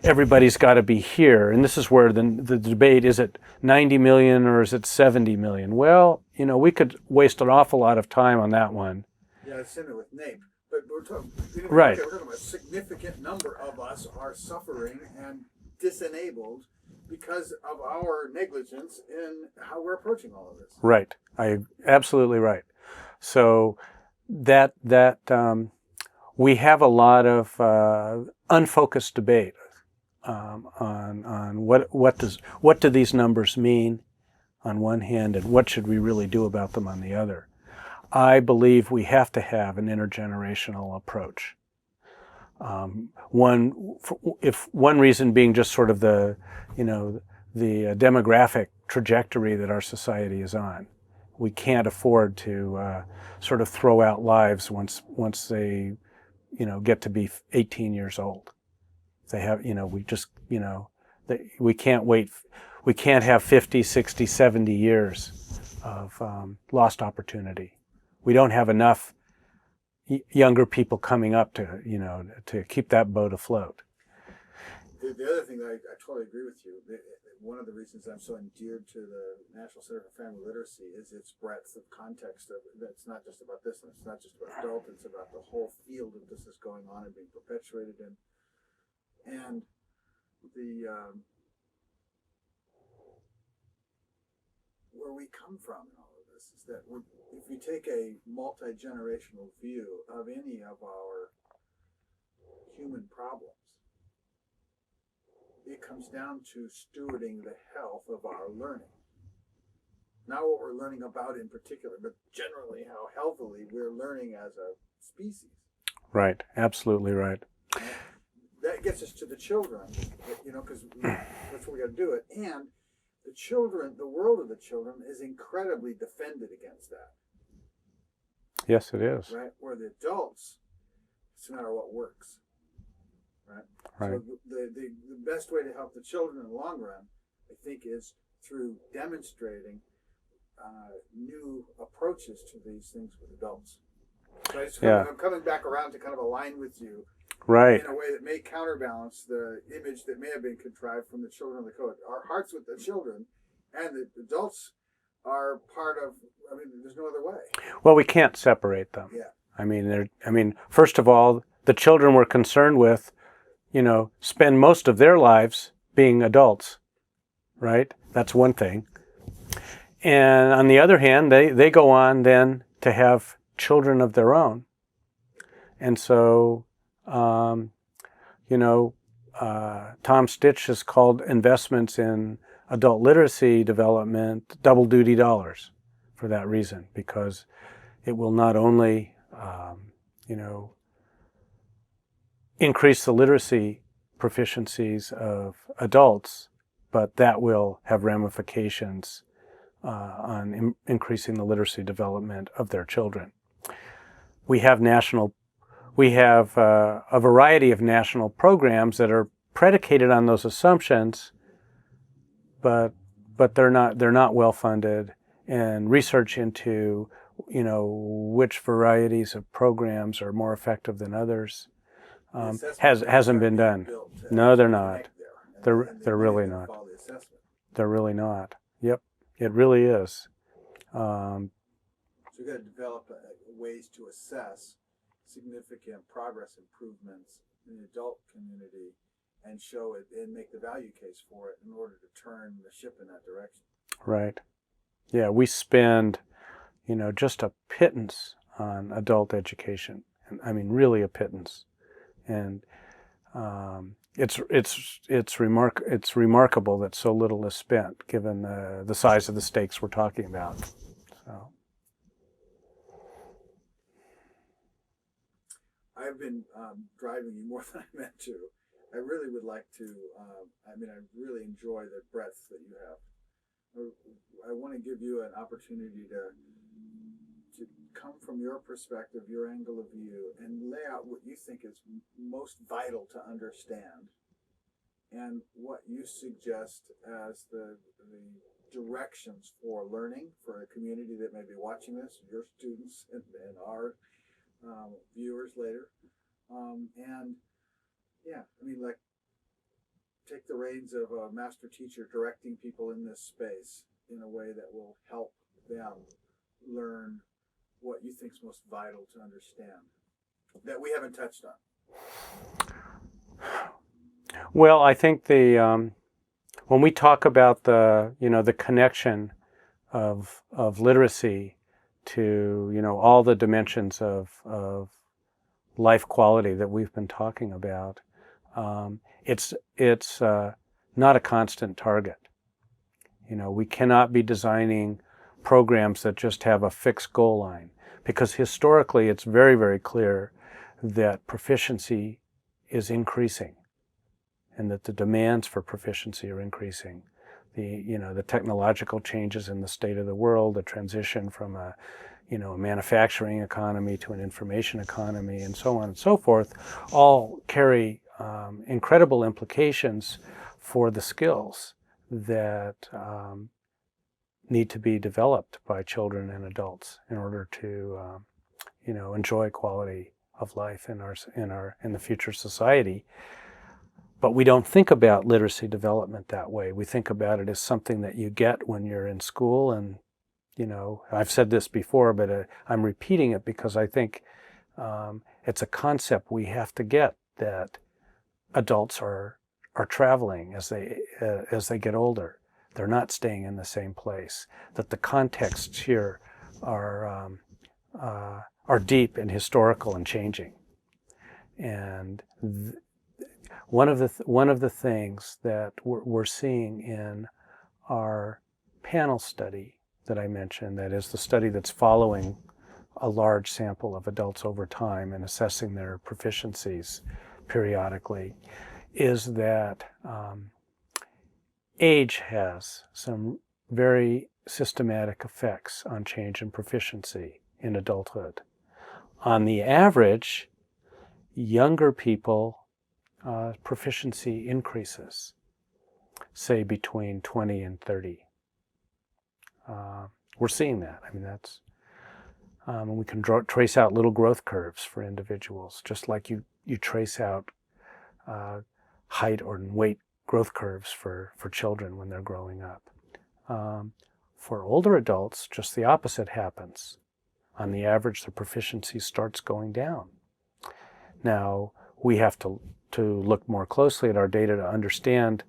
everybody's got to be here. And this is where the debate, is it 90 million or is it 70 million? Well, we could waste an awful lot of time on that one. Yeah, it's similar with NAEP. But we're talking, right. We're talking about a significant number of us are suffering and disenabled because of our negligence in how we're approaching all of this. Right. Absolutely right. So that we have a lot of unfocused debate on what do these numbers mean on one hand, and what should we really do about them on the other. I believe we have to have an intergenerational approach. One reason being just sort of the demographic trajectory that our society is on. We can't afford to sort of throw out lives once they, get to be 18 years old. They have, we can't wait. We can't have 50, 60, 70 years of lost opportunity. We don't have enough younger people coming up to keep that boat afloat. The other thing that I totally agree with you. One of the reasons I'm so endeared to the National Center for Family Literacy is its breadth of context. That's not just about this, and it's not just about adult. It's about the whole field of this is going on and being perpetuated in. And where we come from in all of this is that if we take a multi-generational view of any of our human problems, it comes down to stewarding the health of our learning. Not what we're learning about in particular, but generally how healthily we're learning as a species. Right, absolutely right. And that gets us to the children, because that's what we got to do it. And the children, the world of the children is incredibly defended against that. Yes, it is. Right, where the adults, it's a matter of what works. Right. So the best way to help the children in the long run, I think, is through demonstrating new approaches to these things with adults. So I'm coming back around to kind of align with you, right, in a way that may counterbalance the image that may have been contrived from the children of the code. Our hearts with the children and the adults are part of. There's no other way. Well, we can't separate them. Yeah. First of all, the children we're concerned with, spend most of their lives being adults, right? That's one thing. And on the other hand, they go on then to have children of their own. And so, Tom Stitch has called investments in adult literacy development double duty dollars for that reason, because it will not only, increase the literacy proficiencies of adults, but that will have ramifications on increasing the literacy development of their children. We have a variety of national programs that are predicated on those assumptions, but they're not well funded, and research into, which varieties of programs are more effective than others hasn't been done. No, they're not. They're really not. They're really not. Yep, it really is. So you've got to develop ways to assess significant progress improvements in the adult community and show it and make the value case for it in order to turn the ship in that direction. Right. Yeah, we spend, just a pittance on adult education. And I mean, really a pittance. And it's remarkable that so little is spent, given the size of the stakes we're talking about. So. I've been driving you more than I meant to. I really would like to, I really enjoy the breadth that you have. I want to give you an opportunity to come from your perspective, your angle of view, and lay out what you think is most vital to understand and what you suggest as the directions for learning for a community that may be watching this, your students and our viewers later. Take the reins of a master teacher directing people in this space in a way that will help them learn what you think is most vital to understand that we haven't touched on. Well, I think when we talk about the connection of literacy to all the dimensions of life quality that we've been talking about, it's not a constant target. We cannot be designing programs that just have a fixed goal line, because historically it's very, very clear that proficiency is increasing and that the demands for proficiency are increasing. The technological changes in the state of the world, the transition from a manufacturing economy to an information economy, and so on and so forth, all carry incredible implications for the skills that need to be developed by children and adults in order to enjoy quality of life in the future society. But we don't think about literacy development that way. We think about it as something that you get when you're in school, and I've said this before, but I'm repeating it because I think it's a concept we have to get, that adults are traveling as they get older. They're not staying in the same place. That the contexts here are deep and historical and changing. And one of the things that we're seeing in our panel study that I mentioned, that is the study that's following a large sample of adults over time and assessing their proficiencies periodically, is that age has some very systematic effects on change in proficiency in adulthood. On the average, younger people, proficiency increases, say between 20 and 30. We're seeing that. I mean, that's, we can trace out little growth curves for individuals, just like you trace out height or weight growth curves for children when they're growing up. For older adults, just the opposite happens. On the average, the proficiency starts going down. Now, we have to look more closely at our data to understand,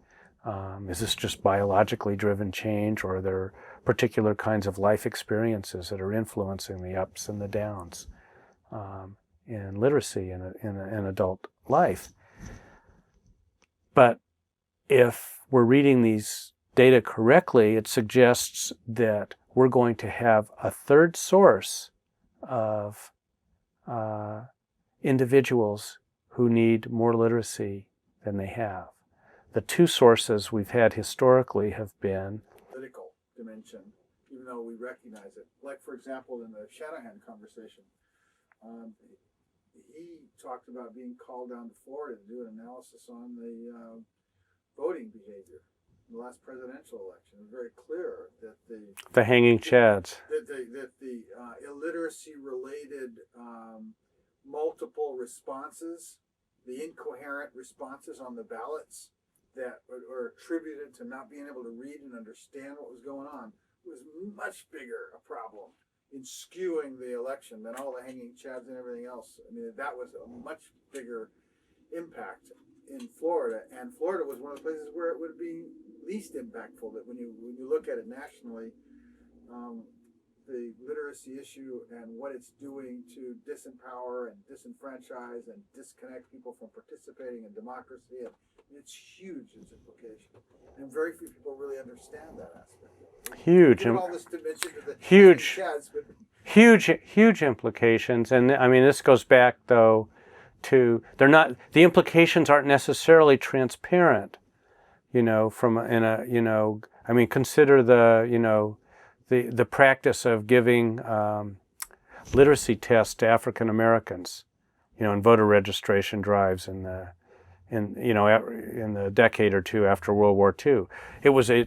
is this just biologically driven change, or are there particular kinds of life experiences that are influencing the ups and the downs in literacy in adult life? But if we're reading these data correctly, it suggests that we're going to have a third source of individuals who need more literacy than they have. The two sources we've had historically have been political dimension, even though we recognize it. Like, for example, in the Shanahan conversation, he talked about being called down to Florida to do an analysis on the voting behavior. the last presidential election. It was very clear that The hanging chads. that the illiteracy-related multiple responses, the incoherent responses on the ballots that are attributed to not being able to read and understand what was going on, was much bigger a problem in skewing the election than all the hanging chads and everything else. I mean, that was a much bigger impact in Florida, and Florida was one of the places where it would be least impactful. That when you look at it nationally, the literacy issue and what it's doing to disempower and disenfranchise and disconnect people from participating in democracy, and it's huge, its implication, and very few people really understand that aspect. Huge, All this dimension to the huge, chads, but huge implications. And I mean, this goes back though to the implications aren't necessarily transparent. I mean, consider the practice of giving literacy tests to African Americans, in voter registration drives in the decade or two after World War II. It was a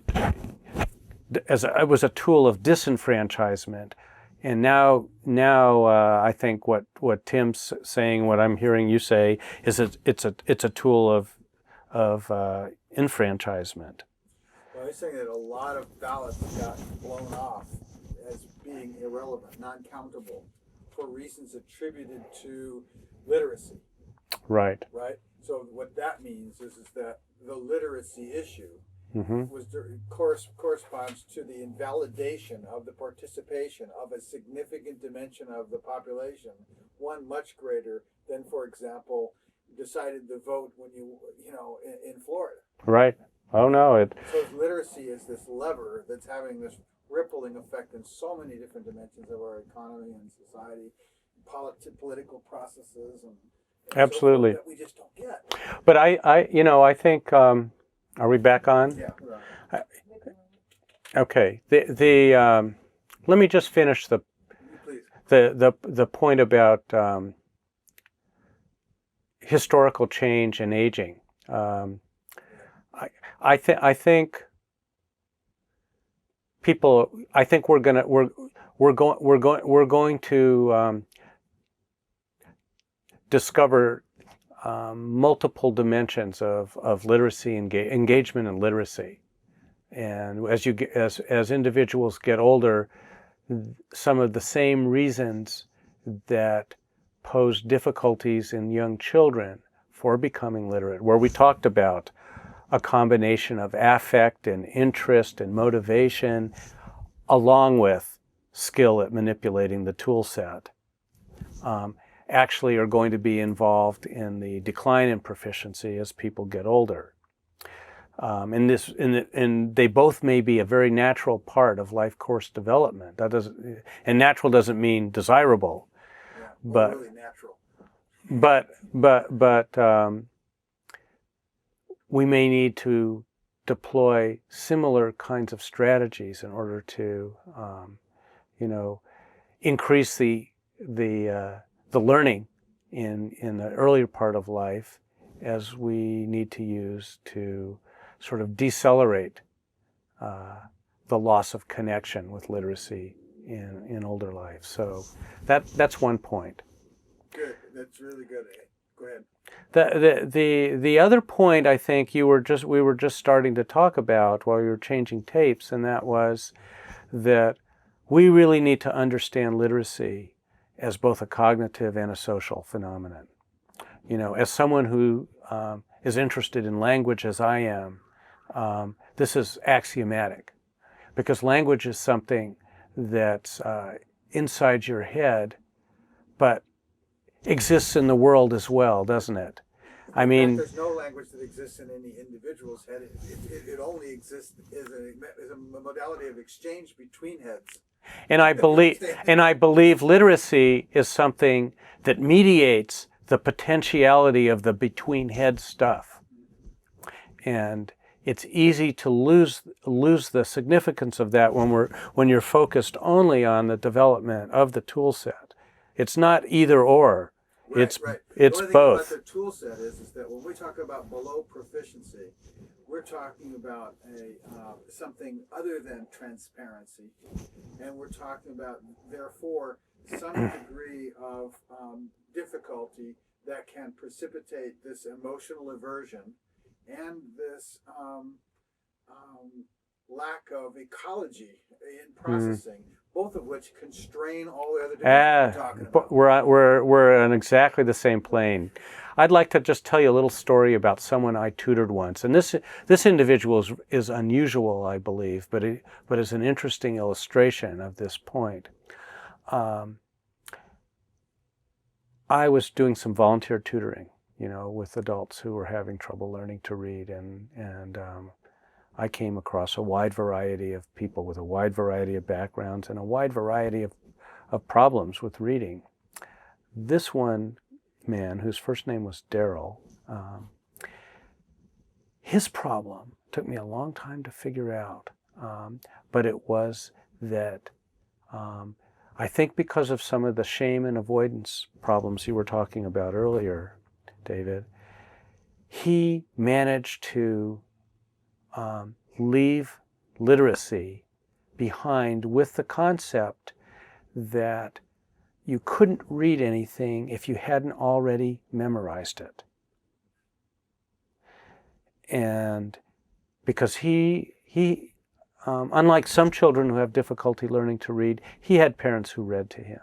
tool of disenfranchisement, and now I think what Tim's saying, what I'm hearing you say, is it's a tool of enfranchisement. Well, he's saying that a lot of ballots got blown off as being irrelevant, non-countable, for reasons attributed to literacy. Right. Right? So what that means is that the literacy issue corresponds to the invalidation of the participation of a significant dimension of the population, one much greater than, for example, decided to vote when in Florida. Right. Oh no. So literacy is this lever that's having this rippling effect in so many different dimensions of our economy and society, political processes, and absolutely so that we just don't get. But I think. Are we back on? Yeah. Right. Okay. Let me just finish the point about historical change and aging. I think people. I think we're going to discover multiple dimensions of literacy, engagement and literacy. And as individuals get older, some of the same reasons that pose difficulties in young children for becoming literate, where we talked about a combination of affect and interest and motivation, along with skill at manipulating the tool set, actually are going to be involved in the decline in proficiency as people get older. And they both may be a very natural part of life course development. And natural doesn't mean desirable, but really natural. But we may need to deploy similar kinds of strategies in order to, increase the learning in the earlier part of life, as we need to use to sort of decelerate the loss of connection with literacy in older life. So that's one point. Good. That's really good. Go ahead. The other point I think we were just starting to talk about while you were changing tapes, and that was that we really need to understand literacy as both a cognitive and a social phenomenon. As someone who is interested in language as I am, this is axiomatic, because language is something that's inside your head, but exists in the world as well, doesn't it? I mean, there's no language that exists in any individual's head. It only exists as a modality of exchange between heads. And I believe literacy is something that mediates the potentiality of the between head stuff. And it's easy to lose the significance of that when you're focused only on the development of the tool set. It's not either or. It's Right. it's The only thing both. about their tool set is that when we talk about below proficiency, we're talking about something other than transparency, and we're talking about therefore some degree of difficulty that can precipitate this emotional aversion and this lack of ecology in processing, both of which constrain all the other dimensions we're talking about. We're on exactly the same plane. I'd like to just tell you a little story about someone I tutored once, and this individual is unusual, I believe, but is an interesting illustration of this point. I was doing some volunteer tutoring, with adults who were having trouble learning to read, and I came across a wide variety of people with a wide variety of backgrounds and a wide variety of problems with reading. This one man, whose first name was Daryl, his problem took me a long time to figure out, but it was that I think because of some of the shame and avoidance problems you were talking about earlier, David, he managed to leave literacy behind with the concept that you couldn't read anything if you hadn't already memorized it. And because he unlike some children who have difficulty learning to read, he had parents who read to him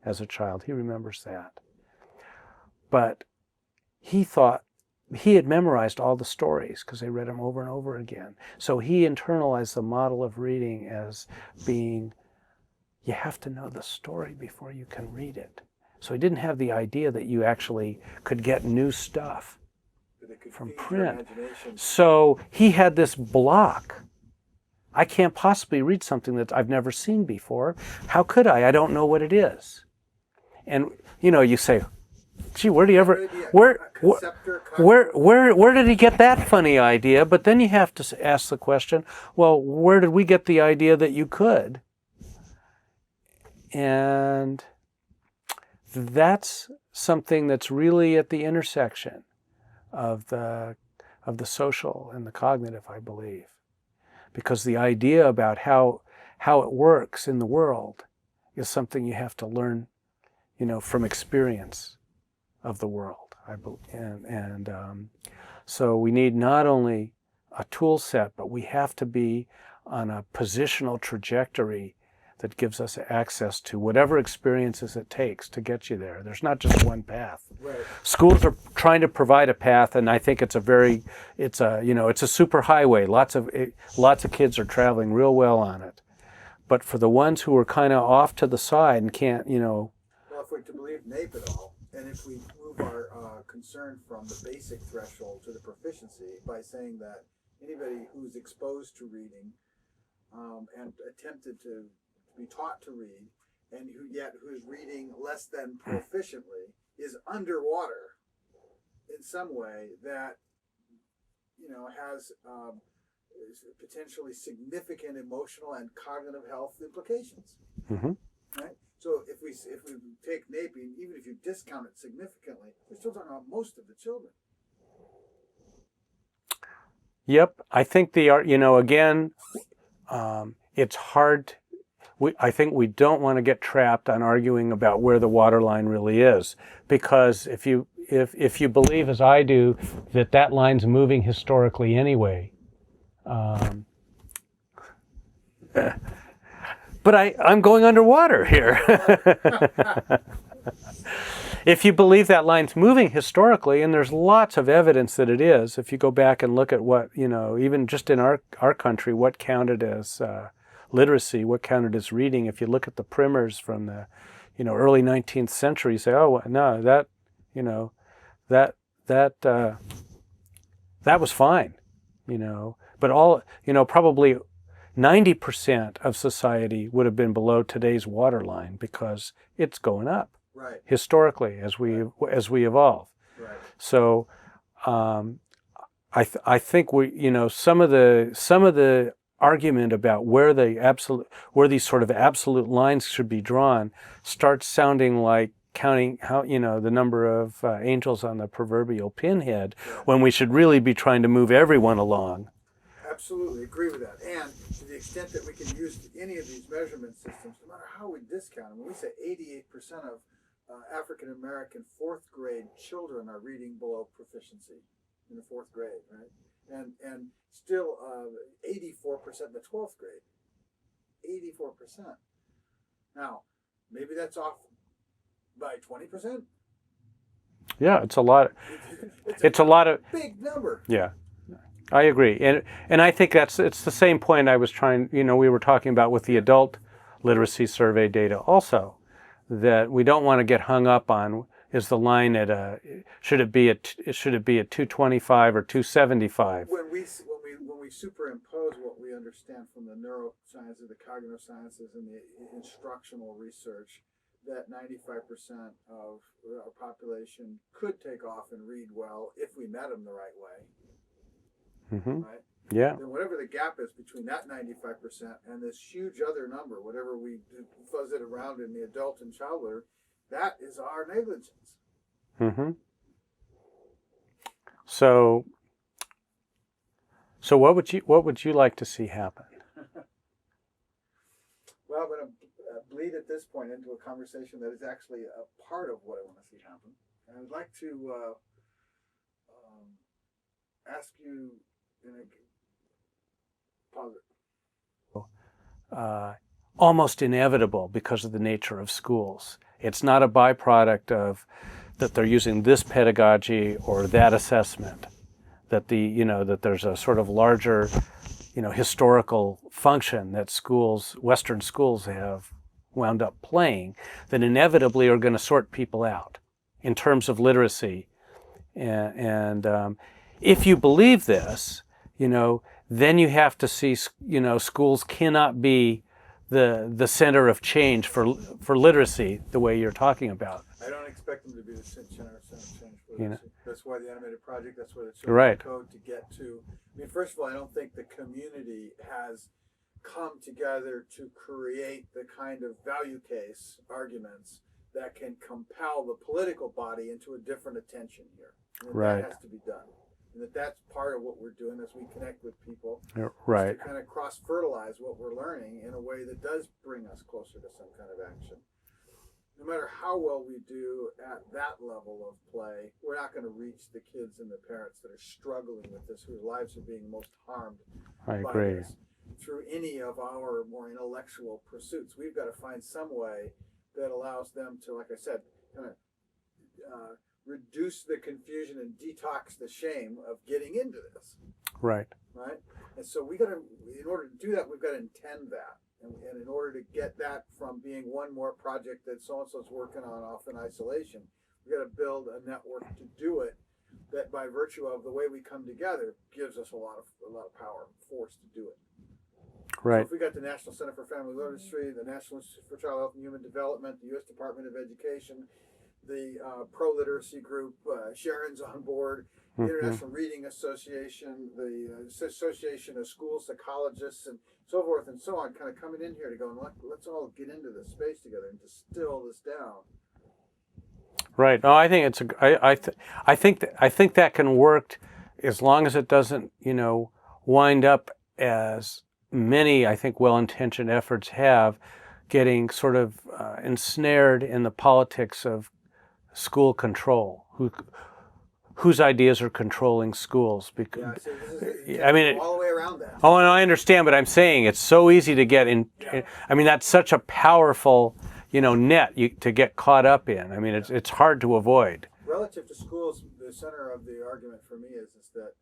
as a child. He remembers that. But he thought he had memorized all the stories because they read them over and over again. So he internalized the model of reading as being, you have to know the story before you can read it. So he didn't have the idea that you actually could get new stuff from print. So he had this block. I can't possibly read something that I've never seen before. How could I? I don't know what it is. And you say, gee, where did he get that funny idea? But then you have to ask the question, well, where did we get the idea that you could? And that's something that's really at the intersection of the social and the cognitive, I believe. Because the idea about how it works in the world is something you have to learn, from experience of the world. So we need not only a tool set, but we have to be on a positional trajectory that gives us access to whatever experiences it takes to get you there. There's not just one path. Right. Schools are trying to provide a path, and I think it's a super highway. Lots of kids are traveling real well on it. But for the ones who are kind of off to the side and can't, Well, if we're to believe NAEP at all, and if we move our concern from the basic threshold to the proficiency by saying that anybody who's exposed to reading and attempted to be taught to read, and who is reading less than proficiently, is underwater in some way that has potentially significant emotional and cognitive health implications. Mm-hmm. Right. So if we take NAEP, even if you discount it significantly, we're still talking about most of the children. Yep, I think it's hard. I think we don't want to get trapped on arguing about where the waterline really is, because if you believe, as I do, that line's moving historically anyway. But I'm going underwater here. If you believe that line's moving historically, and there's lots of evidence that it is, if you go back and look at what, even just in our country, what counted as literacy, what counted as reading, if you look at the primers from the, early 19th century, you say, oh, no, that was fine, but probably 90% of society would have been below today's waterline because it's going up. Right. Historically as we evolve. Right. So I think some of the argument about where these sort of absolute lines should be drawn starts sounding like counting how, the number of angels on the proverbial pinhead, when we should really be trying to move everyone along. Absolutely agree with that. And to the extent that we can use any of these measurement systems, no matter how we discount them, we say 88% of African American fourth grade children are reading below proficiency in the fourth grade, right? And still 84% in the 12th grade. 84%. Now, maybe that's off by 20%. Yeah, it's a lot. It's a lot of big number. Yeah, I agree, and I think it's the same point I was trying. We were talking about with the adult literacy survey data also, that we don't want to get hung up on is the line at should it be at 225 or 275? When we superimpose what we understand from the neurosciences, the cognitive sciences, and the instructional research, that 95% of our population could take off and read well if we met them the right way. Mm-hmm. Right? Yeah. Then whatever the gap is between that 95% and this huge other number, whatever we fuzz it around in the adult and child literacy, that is our negligence. Mm-hmm. So what would you like to see happen? Well, I'm going to bleed at this point into a conversation that is actually a part of what I want to see happen. And I'd like to ask you in a positive. Almost inevitable because of the nature of schools. It's not a byproduct of that they're using this pedagogy or that assessment. That that there's a sort of larger, historical function that Western schools have wound up playing that inevitably are going to sort people out in terms of literacy. And if you believe this, then you have to see, schools cannot be the center of change for literacy the way you're talking about. I don't expect them to be the center of change for literacy. That's why the animated project, that's why the children's right. code to get to. I mean, first of all, I don't think the community has come together to create the kind of value case arguments that can compel the political body into a different attention here. And right. That has to be done. And that's part of what we're doing as we connect with people. Right. To kind of cross-fertilize what we're learning in a way that does bring us closer to some kind of action. No matter how well we do at that level of play, we're not going to reach the kids and the parents that are struggling with this, whose lives are being most harmed by this through any of our more intellectual pursuits. We've got to find some way that allows them to, like I said, kind of reduce the confusion and detox the shame of getting into this. Right. Right? And so we got to, in order to do that, we've got to intend that. And in order to get that from being one more project that so-and-so's working on off in isolation, we got to build a network to do it that by virtue of the way we come together gives us a lot of power, force to do it. Right. So if we got the National Center for Family Literacy, the National Institute for Child Health and Human Development, the U.S. Department of Education, the pro-literacy group, Sharon's on board, the International Reading Association, the Association of School Psychologists, and so forth and so on, kind of coming in here to go, let's all get into this space together and distill this down. Right. No, I think I think that can work as long as it doesn't, wind up as many, I think, well-intentioned efforts have, getting sort of ensnared in the politics of school control. Whose ideas are controlling schools? Because, I mean, all the way around that. Oh, and I understand, but I'm saying it's so easy to get in. Yeah. I mean, that's such a powerful, net to get caught up in. I mean, it's hard to avoid. Relative to schools, the center of the argument for me is that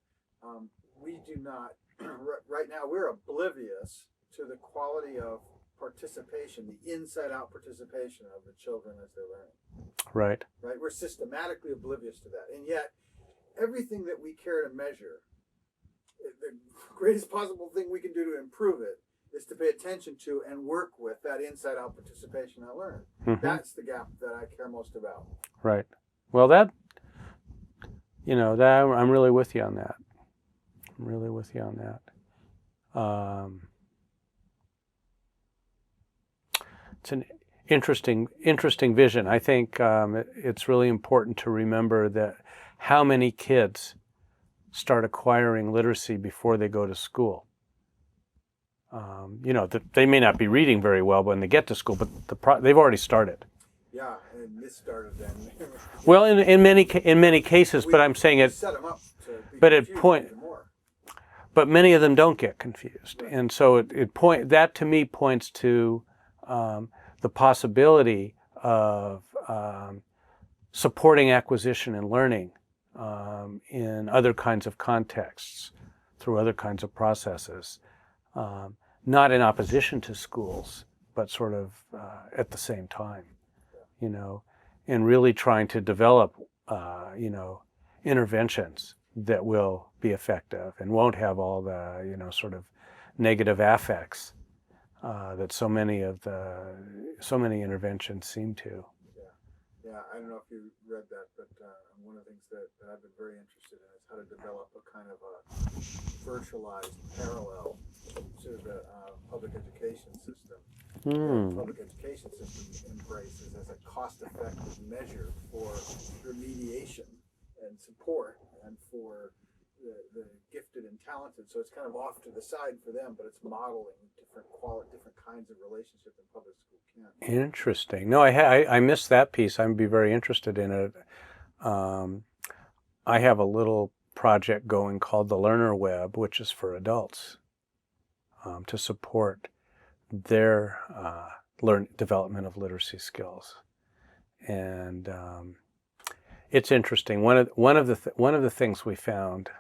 we do not. Right now, we're oblivious to the quality of participation, the inside-out participation of the children as they're learning. Right. Right. We're systematically oblivious to that, and yet everything that we care to measure, the greatest possible thing we can do to improve it is to pay attention to and work with that inside-out participation I learned. Mm-hmm. That's the gap that I care most about. Right. Well, that I'm really with you on that. I'm really with you on that. interesting vision. I think it's really important to remember that how many kids start acquiring literacy before they go to school. They may not be reading very well when they get to school, but they've already started. Yeah, and this started then. Well, in many cases, but I'm saying it. Set them up to be But confused even more. But many of them don't get confused, Right. and so that to me points to the possibility of supporting acquisition and learning in other kinds of contexts through other kinds of processes, not in opposition to schools, but sort of at the same time, and really trying to develop, interventions that will be effective and won't have all the, sort of negative affects that so many interventions seem to. Yeah, I don't know if you read that, but one of the things that I've been very interested in is how to develop a kind of a virtualized parallel to the public education system. The public education system embraces as a cost-effective measure for remediation and support and for the gifted and talented. So it's kind of off to the side for them, but it's modeling different kinds of relationship in public school can't. Interesting. No, I missed that piece. I'd be very interested in it. I have a little project going called the Learner Web, which is for adults to support their development of literacy skills, and it's interesting. One of the things we found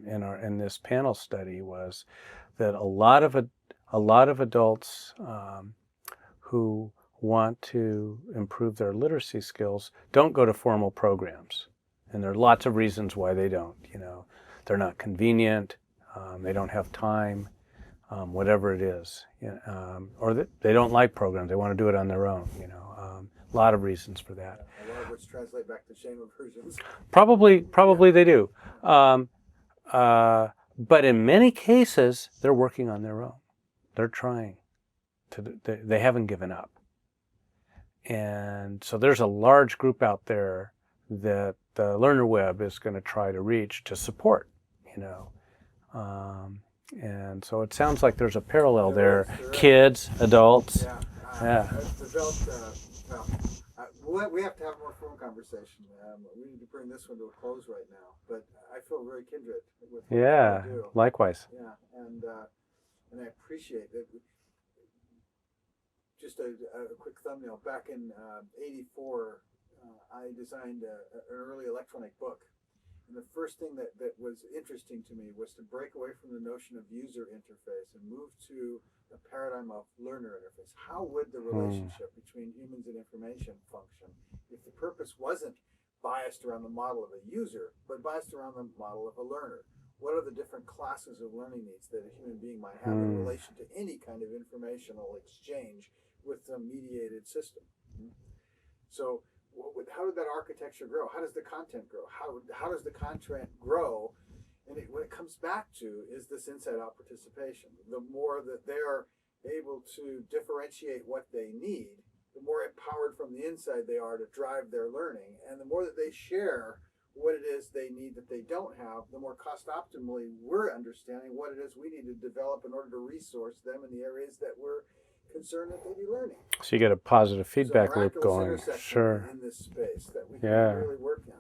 in this panel study was that a lot of adults who want to improve their literacy skills don't go to formal programs, and there are lots of reasons why they don't. They're not convenient, they don't have time, whatever it is, or they don't like programs. They want to do it on their own. A lot of reasons for that. A lot of which translate back to shame aversions. Probably they do. But in many cases, they're working on their own. They're trying. They haven't given up. And so there's a large group out there that the Learner Web is going to try to reach to support, and so it sounds like there's a parallel there. Kids, adults. Yeah. I've developed, we have to have a more formal conversation. We need to bring this one to a close right now, but I feel very kindred with what you do. Likewise. Yeah, and I appreciate it. Just a quick thumbnail. Back in '84, I designed an early electronic book. And the first thing that was interesting to me was to break away from the notion of user interface and move to a paradigm of learner interface. How would the relationship between humans and information function if the purpose wasn't biased around the model of a user, but biased around the model of a learner? What are the different classes of learning needs that a human being might have in relation to any kind of informational exchange with a mediated system? So how did that architecture grow? How does the content grow? How does the content grow? And what it comes back to is this inside-out participation. The more that they're able to differentiate what they need, the more empowered from the inside they are to drive their learning. And the more that they share what it is they need that they don't have, the more cost optimally we're understanding what it is we need to develop in order to resource them in the areas that we're concerned that they be learning. So you get a positive feedback loop going. Sure. In this space that we can really work in.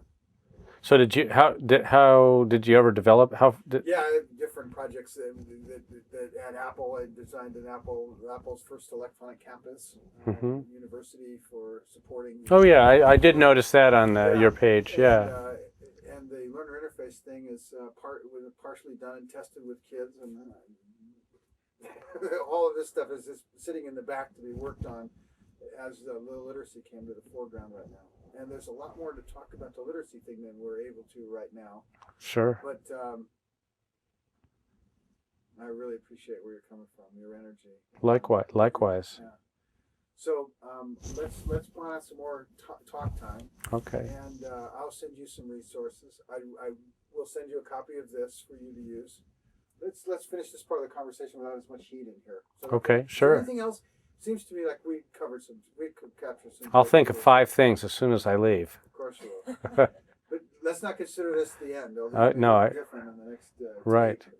So how did you ever develop? Different projects that at Apple. I designed Apple's first electronic campus university for supporting. Oh yeah, I did notice that on your page. And the learner interface thing is partially done and tested with kids, and all of this stuff is just sitting in the back to be worked on as the literacy came to the foreground right now. And there's a lot more to talk about the literacy thing than we're able to right now. Sure. But I really appreciate where you're coming from, your energy. Likewise. Yeah. So let's plan out some more talk time. Okay. And I'll send you some resources. I will send you a copy of this for you to use. Let's finish this part of the conversation without as much heat in here. So, okay, is sure. there anything else seems to me like we could capture some. I'll think of 5 things as soon as I leave. Of course you will. But let's not consider this the end. No, different in the next right. tape.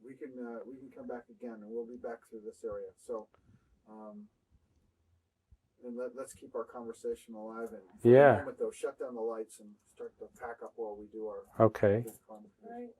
We can come back again, and we'll be back through this area. So, and let's keep our conversation alive. And for a moment, though, shut down the lights and start to pack up while we do our. Okay. Right.